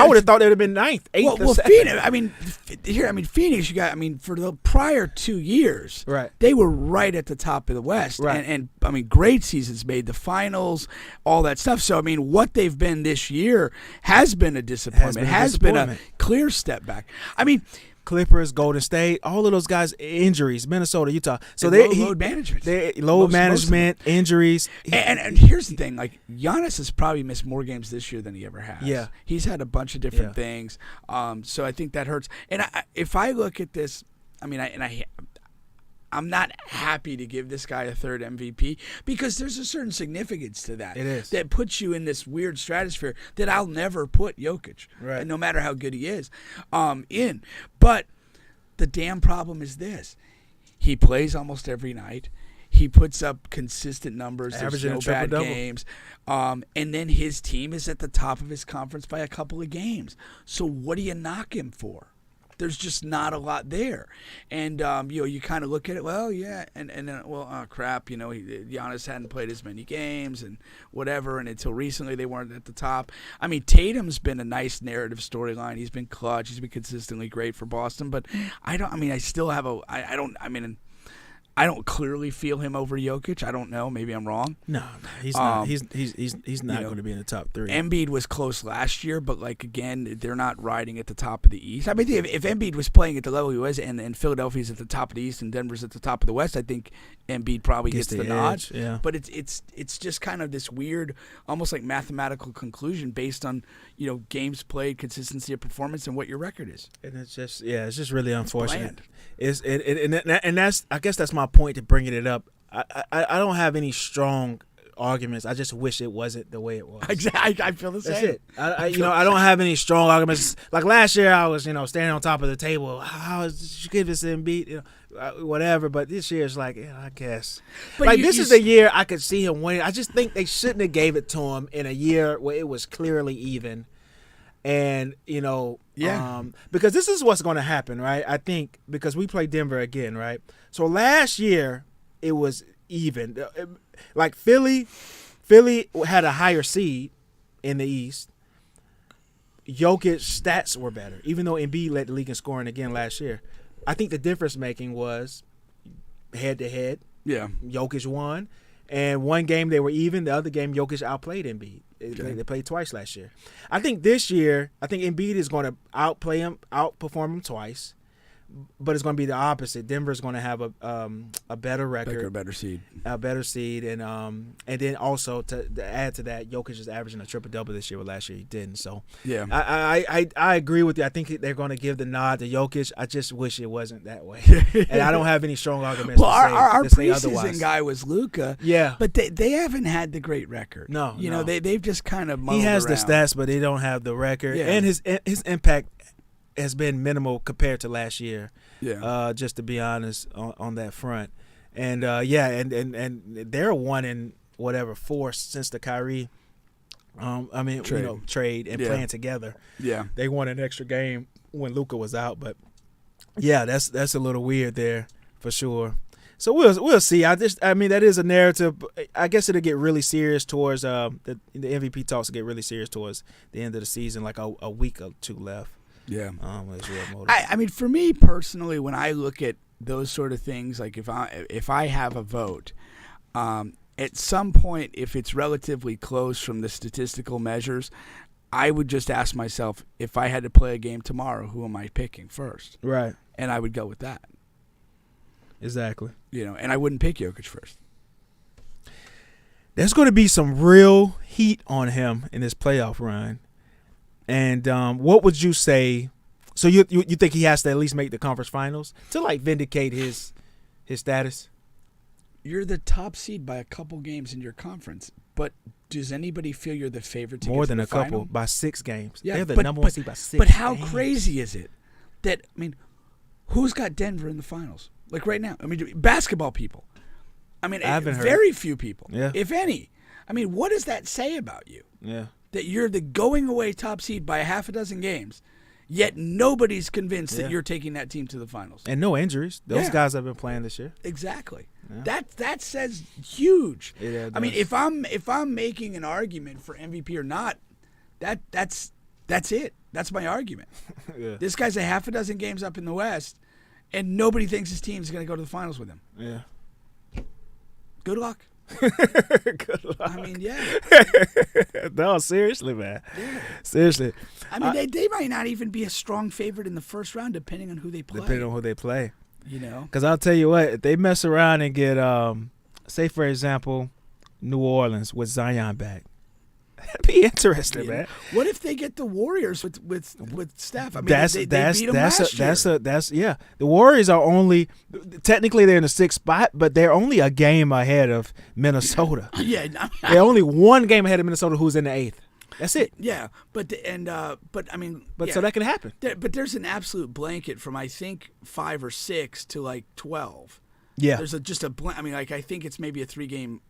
would have thought they would have been 9th, 8th. Well, Phoenix. Phoenix. You got. For the prior 2 years, right? They were right at the top of the West, right? And great seasons, made the finals, all that stuff. So what they've been this year has been a disappointment. Has been a clear step back. Clippers, Golden State, all of those guys, injuries, Minnesota, Utah. So load management. Load management, injuries. And here's the thing, like Giannis has probably missed more games this year than he ever has. Yeah. He's had a bunch of different things. So I think that hurts. And if I look at this, I'm not happy to give this guy a third MVP because there's a certain significance to that. It is. That puts you in this weird stratosphere that I'll never put Jokic, right? And no matter how good he is, in. But the damn problem is this. He plays almost every night. He puts up consistent numbers. There's no bad games. And then his team is at the top of his conference by a couple of games. So what do you knock him for? There's just not a lot there, and you kind of look at it. Well, yeah, and then crap. Giannis hadn't played as many games and whatever, and until recently they weren't at the top. Tatum's been a nice narrative storyline. He's been clutch. He's been consistently great for Boston, but I don't clearly feel him over Jokic. I don't know. Maybe I'm wrong. No, he's not. He's not going to be in the top 3. Embiid was close last year, but again, they're not riding at the top of the East. If Embiid was playing at the level he was, and Philadelphia's at the top of the East and Denver's at the top of the West, I think Embiid probably gets the nod. Yeah. But it's just kind of this weird, almost like mathematical conclusion based on games played, consistency of performance, and what your record is. And it's just really unfortunate. And that's I guess that's my point to bringing it up. I don't have any strong arguments. I just wish it wasn't the way it was. I feel the same. That's it. I don't have any strong arguments. Like last year, I was standing on top of the table. How did you give this Embiid? Whatever. But this year it's like I guess. But this is the year I could see him winning. I just think they shouldn't have gave it to him in a year where it was clearly even. And because this is what's going to happen, right? I think because we play Denver again, right? So last year it was even. Like Philly had a higher seed in the East. Jokic's stats were better, even though Embiid led the league in scoring again last year. I think the difference making was head to head. Yeah, Jokic won, and one game they were even. The other game Jokic outplayed Embiid. They played twice last year. I think this year, Embiid is going to outperform him twice. but it's going to be the opposite. Denver's going to have a better record, better seed, and then also to add to that, Jokic is averaging a triple-double this year, where last year he didn't. So yeah, I agree with you. I think they're going to give the nod to Jokic. I just wish it wasn't that way, and I don't have any strong arguments. Well, our to say preseason otherwise. guy was Luka. Yeah, but they haven't had the great record. No, you know they've just kind of he has around. the stats, but they don't have the record, Yeah. and his impact has been minimal compared to last year. Yeah. Just to be honest on that front, and and they're 1-4 since the Kyrie. Trade and playing together. Yeah, they won an extra game when Luka was out, but yeah, that's a little weird there for sure. So we'll see. That is a narrative. I guess it'll get really serious towards the MVP talks will get really serious towards the end of the season, like a week or two left. Yeah. I mean, for me personally, when I look at those sort of things, like if I have a vote, at some point, if it's relatively close from the statistical measures, I would just ask myself, if I had to play a game tomorrow, who am I picking first? Right. And I would go with that. Exactly. And I wouldn't pick Jokic first. There's going to be some real heat on him in this playoff run. And what would you say? So you think he has to at least make the conference finals to like vindicate his status? You're the top seed by a couple games in your conference, but does anybody feel you're the favorite to More get than to the a couple final? by 6 games. Yeah, they're the number one seed by 6. But how games. crazy is it that who's got Denver in the finals? Like right now, basketball people. I haven't heard. Very few people, yeah. if any. What does that say about you? Yeah. That you're the going away top seed by a half a dozen games, yet nobody's convinced that you're taking that team to the finals. And no injuries. Those guys have been playing this year. Exactly. Yeah. That says huge. Yeah, if I'm making an argument for MVP or not, that's it. That's my argument. Yeah. This guy's a half a dozen games up in the West, and nobody thinks his team's going to go to the finals with him. Yeah. Good luck. Good luck. Yeah. No, seriously, man. Yeah. Seriously. They might not even be a strong favorite in the first round, depending on who they play. Depending on who they play. Because I'll tell you what, if they mess around and get, say for example, New Orleans with Zion back, that'd be interesting, man. What if they get the Warriors with Steph? They beat them last year. The Warriors are only technically they're in the 6th spot, but they're only a game ahead of Minnesota. Yeah, they're only one game ahead of Minnesota, who's in the 8th. That's it. Yeah, but so that can happen. But there's an absolute blanket from I think 5 or 6 to like 12. Yeah, there's I think it's maybe a 3-game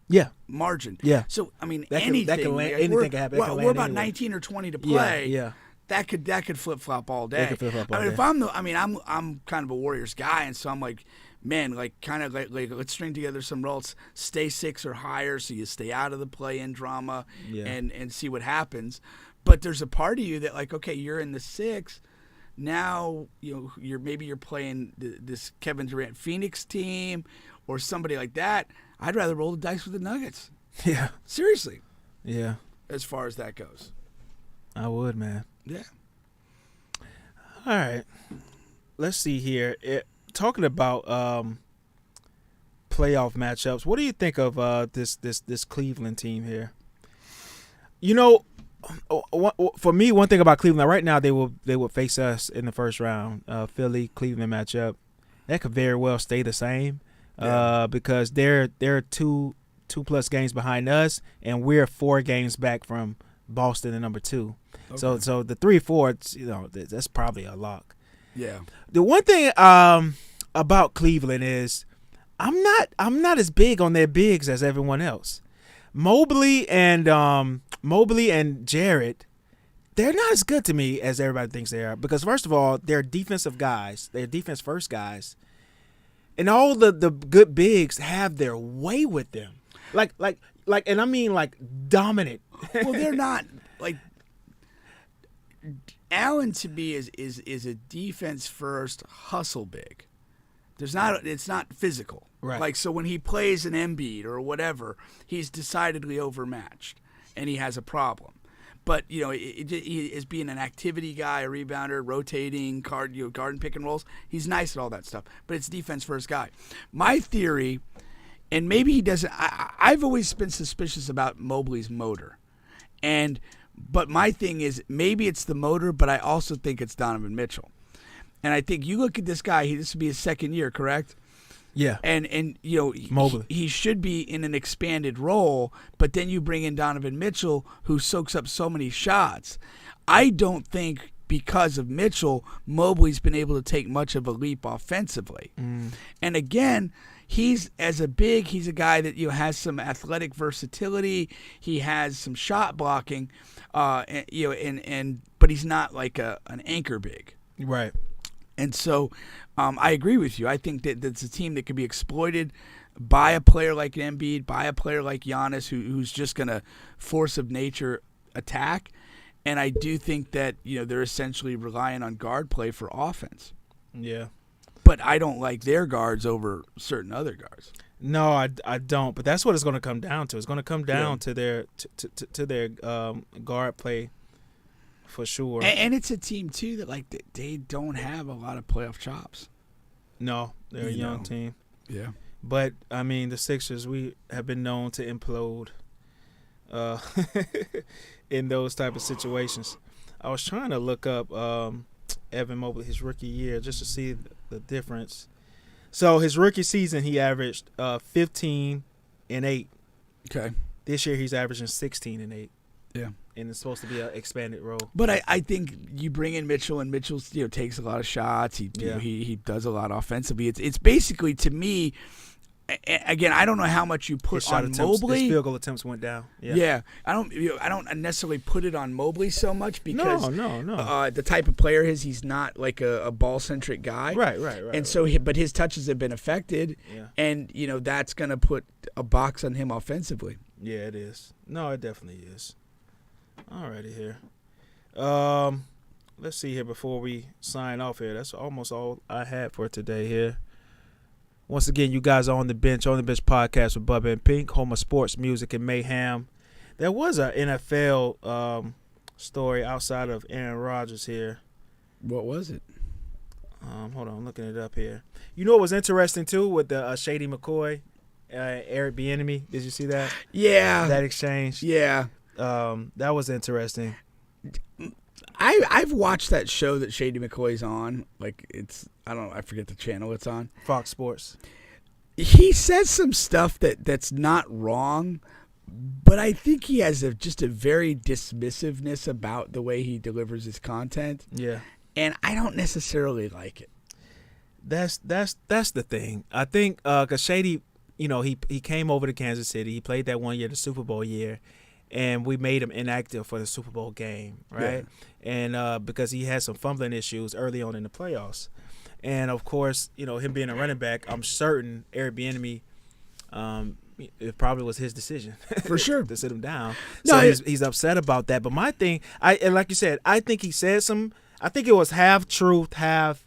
margin. Yeah, so anything anything can happen. We're about 19 or 20 to play. Yeah. That could flip flop all day. If I'm I'm kind of a Warriors guy, and so I'm like, man, let's string together some results, stay 6 or higher, so you stay out of the play-in drama, and see what happens. But there's a part of you that okay, you're in the 6. Now you're playing this Kevin Durant Phoenix team or somebody like that. I'd rather roll the dice with the Nuggets. Yeah, seriously. Yeah, as far as that goes, I would, man. Yeah. All right. Let's see here. Talking about playoff matchups, what do you think of this Cleveland team here? For me, one thing about Cleveland right now, they would face us in the first round. Philly Cleveland matchup that could very well stay the same because they're 2+ games behind us, and we're 4 games back from Boston and number 2. Okay. So the 3-4, that's probably a lock. Yeah. The one thing about Cleveland is I'm not as big on their bigs as everyone else. Mobley and Jarrett, they're not as good to me as everybody thinks they are. Because first of all, they're defensive guys. They're defense first guys. And all the good bigs have their way with them. And I mean dominant. Well, they're not Allen to me is a defense first hustle big. It's not physical. Right. So when he plays an Embiid or whatever, he's decidedly overmatched and he has a problem. But he is being an activity guy, a rebounder, rotating, guard and pick and rolls. He's nice at all that stuff. But it's defense first guy. My theory, and maybe he doesn't. I've always been suspicious about Mobley's motor, but my thing is maybe it's the motor, but I also think it's Donovan Mitchell. And I think you look at this guy. This would be his second year, correct? Yeah. And Mobley. he should be in an expanded role, but then you bring in Donovan Mitchell, who soaks up so many shots. I don't think because of Mitchell, Mobley's been able to take much of a leap offensively. And again, he's a guy that has some athletic versatility. He has some shot blocking, but he's not like an anchor big. Right. And so I agree with you. I think that it's a team that can be exploited by a player like Embiid, by a player like Giannis, who's just going to force of nature attack. And I do think that they're essentially relying on guard play for offense. Yeah. But I don't like their guards over certain other guards. No, I don't. But that's what it's going to come down to. It's going to come down to their guard play. For sure. And it's a team, too, that they don't have a lot of playoff chops. No, they're a young team. Yeah. But, I mean, the Sixers, we have been known to implode in those type of situations. I was trying to look up Evan Mobley, his rookie year, just to see the difference. So, his rookie season, he averaged 15 and 8. Okay. This year, he's averaging 16 and 8. Yeah. And it's supposed to be an expanded role. But I think you bring in Mitchell, and Mitchell takes a lot of shots. He does a lot offensively. It's basically, to me, again, I don't know how much you put on Mobley. His field goal attempts went down. Yeah. I don't necessarily put it on Mobley so much because no. The type of player he's not like a ball centric guy. Right. And so, but his touches have been affected, and that's going to put a box on him offensively. Yeah, it is. No, it definitely is. Alrighty here. Let's see here before we sign off here. That's almost all I had for today here. Once again, you guys are on the bench podcast with Bubba and Pink, home of sports, music, and mayhem. There was an NFL story outside of Aaron Rodgers here. What was it? Hold on, I'm looking it up here. You know what was interesting too with the Shady McCoy, Eric Bieniemy? Did you see that? Yeah. That exchange? Yeah. That was interesting. I've watched that show that Shady McCoy's on. Like I forget the channel it's on. Fox Sports. He says some stuff that's not wrong, but I think he has just a very dismissiveness about the way he delivers his content. Yeah. And I don't necessarily like it. That's the thing. I think because Shady, he came over to Kansas City. He played that 1 year, the Super Bowl year. And we made him inactive for the Super Bowl game, right? Yeah. And because he had some fumbling issues early on in the playoffs. And, of course, him being a running back, I'm certain Eric Bieniemy, it probably was his decision. For sure. to sit him down. So he's upset about that. But my thing, and like you said, I think he said I think it was half truth, half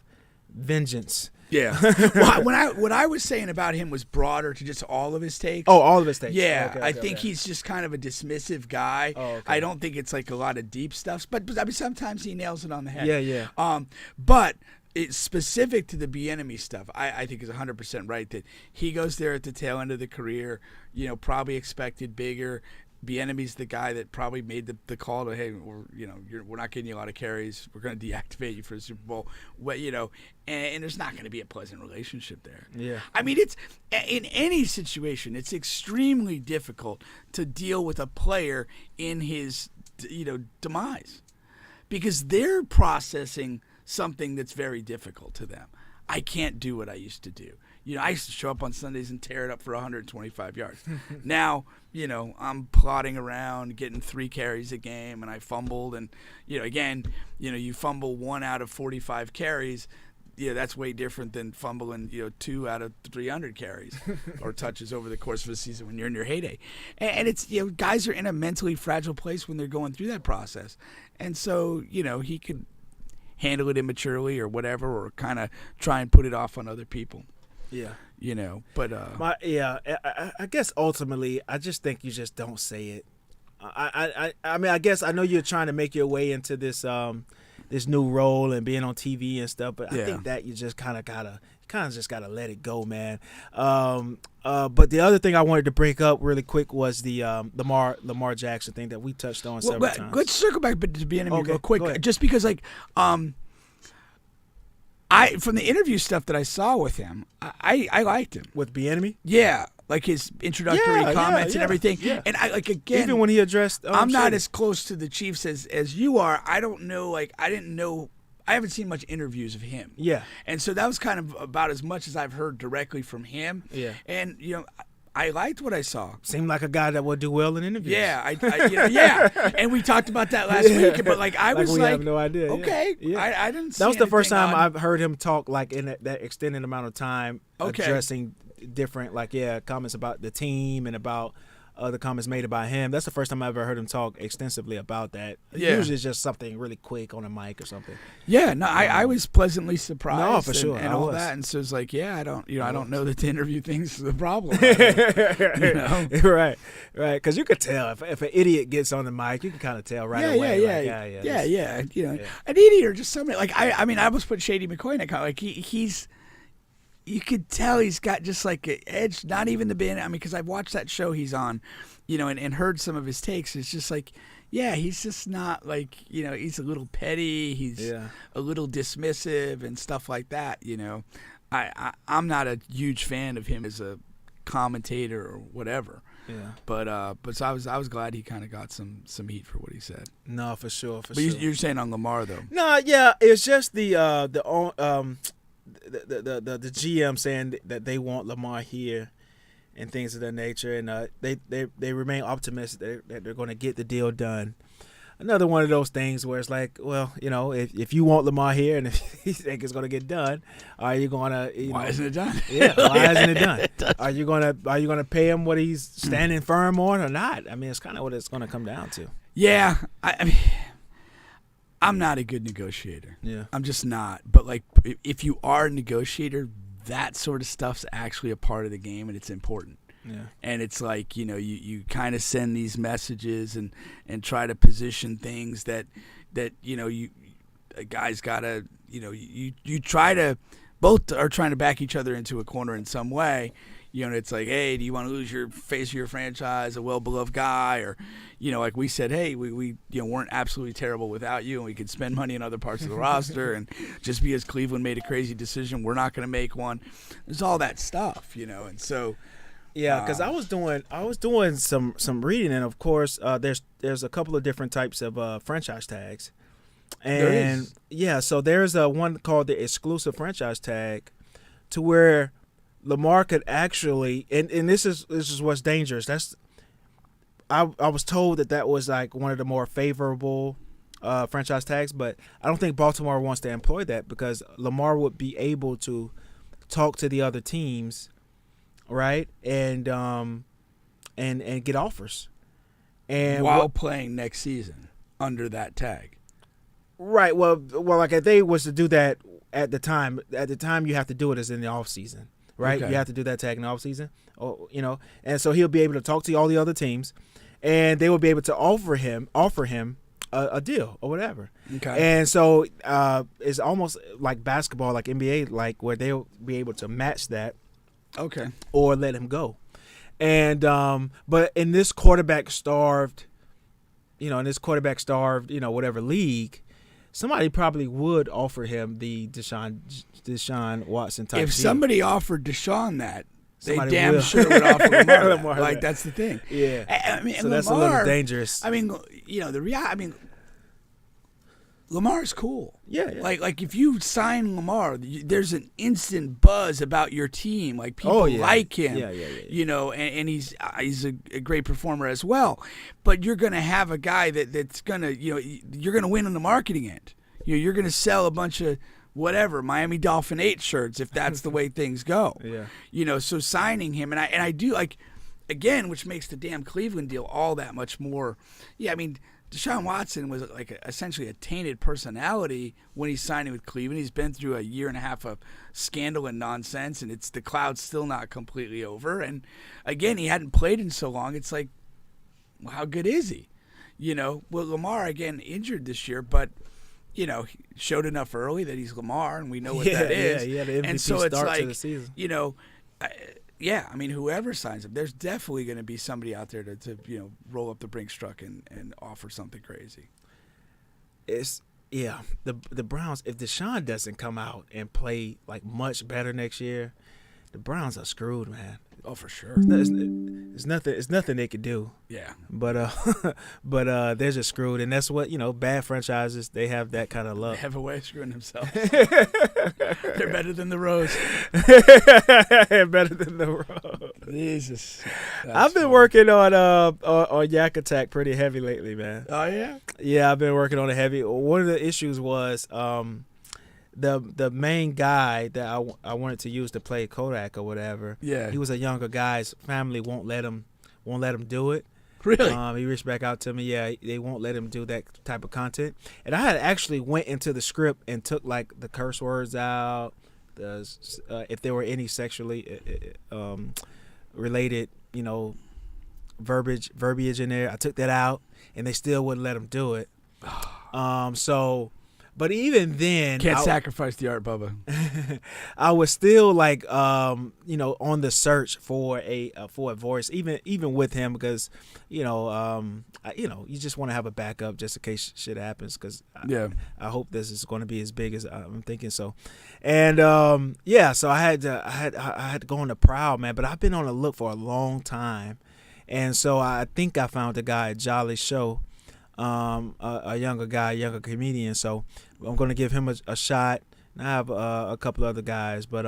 vengeance. Yeah. Well, what I was saying about him was broader to just all of his takes. Oh, all of his takes. Yeah. Okay, I think he's just kind of a dismissive guy. Oh, okay. I don't think it's like a lot of deep stuff, but I mean, sometimes he nails it on the head. Yeah. But it's specific to the Bieniemy stuff. I think is 100% right that he goes there at the tail end of the career. Probably expected bigger. Bieniemy's the guy that probably made the call to, hey, we're not getting you a lot of carries. We're going to deactivate you for the Super Bowl. Well, and there's not going to be a pleasant relationship there. Yeah. I mean, it's in any situation, it's extremely difficult to deal with a player in his, demise, because they're processing something that's very difficult to them. I can't do what I used to do. I used to show up on Sundays and tear it up for 125 yards. Now, I'm plodding around, getting 3 carries a game, and I fumbled. And, again, you fumble 1 out of 45 carries. That's way different than fumbling, 2 out of 300 carries or touches over the course of a season when you're in your heyday. And it's, guys are in a mentally fragile place when they're going through that process. And so, he could handle it immaturely or whatever, or kind of try and put it off on other people. Yeah. But I guess ultimately I just think you just don't say it. I mean, I guess I know you're trying to make your way into this this new role and being on TV and stuff, but I think that you just kind of gotta let it go, man. But the other thing I wanted to break up really quick was the Lamar Jackson thing that we touched on several times. Let's circle back to Bieniemy real quick, go ahead. just because from the interview stuff that I saw with him, I liked him. With Bieniemy? Yeah, like his introductory comments and everything. Yeah. And I again, even when he addressed, I'm not as close to the Chiefs as you are. I don't know. Like I didn't know. I haven't seen much interviews of him. Yeah. And so that was kind of about as much as I've heard directly from him. Yeah. And I liked what I saw. Seemed like a guy that would do well in interviews. Yeah, yeah. And we talked about that last week, but I was we have no idea. Okay, yeah. I didn't. See that was the first time odd. I've heard him talk like in that extended amount of time, addressing different comments about the team and about other comments made about him. That's the first time I ever heard him talk extensively about that. Yeah. Usually it's just something really quick on a mic or something. Yeah, no, I was pleasantly surprised. No, for sure, and I all was. that, and so it's like, I don't know that the interview thing's the problem. Right, because you could tell if an idiot gets on the mic, you can kind of tell right away. Yeah. An idiot or just somebody I mean, I almost put Shady McCoy in that kind of, like he's. You could tell he's got just like an edge, not even the band. I mean, because I've watched that show he's on, and heard some of his takes. It's just like, he's just not like, he's a little petty. He's a little dismissive and stuff like that. I'm not a huge fan of him as a commentator or whatever. Yeah. But so I was glad he kind of got some heat for what he said. No, for sure. But you're saying on Lamar though. No, it's just the GM saying that they want Lamar here and things of that nature, and they remain optimistic that they're going to get the deal done. Another one of those things where it's like, well, if you want Lamar here and if you think it's going to get done, are you going to? Why isn't it done? Yeah, why isn't it done? Are you going to pay him what he's standing firm on or not? I mean, it's kind of what it's going to come down to. Yeah, I mean. I'm not a good negotiator. Yeah. I'm just not. But, if you are a negotiator, that sort of stuff's actually a part of the game, and it's important. Yeah. And it's like, you kind of send these messages and try to position things that you a guy's got to, you try to – both are trying to back each other into a corner in some way. It's like, hey, do you want to lose your face of your franchise, a well-beloved guy? Or, like we said, hey, we weren't absolutely terrible without you, and we could spend money in other parts of the roster. And just because Cleveland made a crazy decision, we're not going to make one. There's all that stuff, and so. Yeah, because I was doing some reading, and of course, there's a couple of different types of franchise tags. And so there's one called the exclusive franchise tag, to where Lamar could actually, and this is what's dangerous. I was told that was like one of the more favorable franchise tags, but I don't think Baltimore wants to employ that because Lamar would be able to talk to the other teams, right, and get offers, and while playing next season under that tag. Right. Well, like if they was to do that at the time you have to do it as in the off season. Right, you have to do that tag in the offseason, and so he'll be able to talk to all the other teams, and they will be able to offer him a deal or whatever. Okay. And so it's almost like basketball, like NBA, like where they'll be able to match that. Okay. Or let him go, and but in this quarterback starved, whatever league. Somebody probably would offer him the Deshaun Watson type. If deal. Somebody offered Deshaun that, somebody they damn will. sure would offer Lamar, Lamar that. That's the thing. Yeah. I mean, so that's a little dangerous. I mean, Lamar's cool. Yeah. Like if you sign Lamar, there's an instant buzz about your team. Like people like him. Yeah. And he's a great performer as well. But you're gonna have a guy that's gonna you're gonna win on the marketing end. You're gonna sell a bunch of whatever Miami Dolphin 8 shirts if that's the way things go. Yeah. So signing him and I do like again, which makes the damn Cleveland deal all that much more. Yeah, I mean. Deshaun Watson was like essentially a tainted personality when he signed with Cleveland. He's been through a year and a half of scandal and nonsense, and the cloud's still not completely over. And again, he hadn't played in so long. It's like, well, how good is he? Well, Lamar again injured this year, but he showed enough early that he's Lamar, and we know what that is. Yeah, he had an MVP and so it's start like, to the season. I mean, whoever signs him, there's definitely going to be somebody out there to roll up the Brinks truck and offer something crazy. The Browns, if Deshaun doesn't come out and play like much better next year, the Browns are screwed, man. Oh, for sure. It's nothing they could do. Yeah. But they're just screwed, and that's what bad franchises, they have that kind of luck. They have a way of screwing themselves. They're better than the Rose. Better than the Rose. Jesus. I've been working on Yak Attack pretty heavy lately, man. Oh yeah. Yeah, I've been working on it heavy. One of the issues was the main guy that I wanted to use to play Kodak or whatever. Yeah. He was a younger guy. His family won't let him do it. Really? He reached back out to me. Yeah, they won't let him do that type of content. And I had actually went into the script and took like the curse words out, if there were any sexually related, verbiage in there. I took that out, and they still wouldn't let him do it. But even then, can't sacrifice the art, Bubba. I was still like, on the search for a voice, even with him, because, you just want to have a backup just in case shit happens. Because I hope this is going to be as big as I'm thinking so, and so I had to go on the prowl, man. But I've been on the look for a long time, and so I think I found a guy at Jolly's show. A younger comedian. So I'm going to give him a shot. I have a couple other guys, but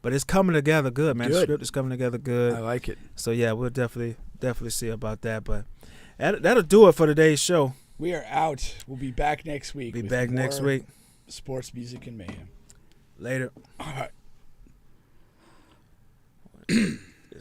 it's coming together good, man. Good. The script is coming together good. I like it. So yeah, we'll definitely see about that. But that'll do it for today's show. We are out. We'll be back next week. Be back next week. Sports, music, and mayhem. Later. All right.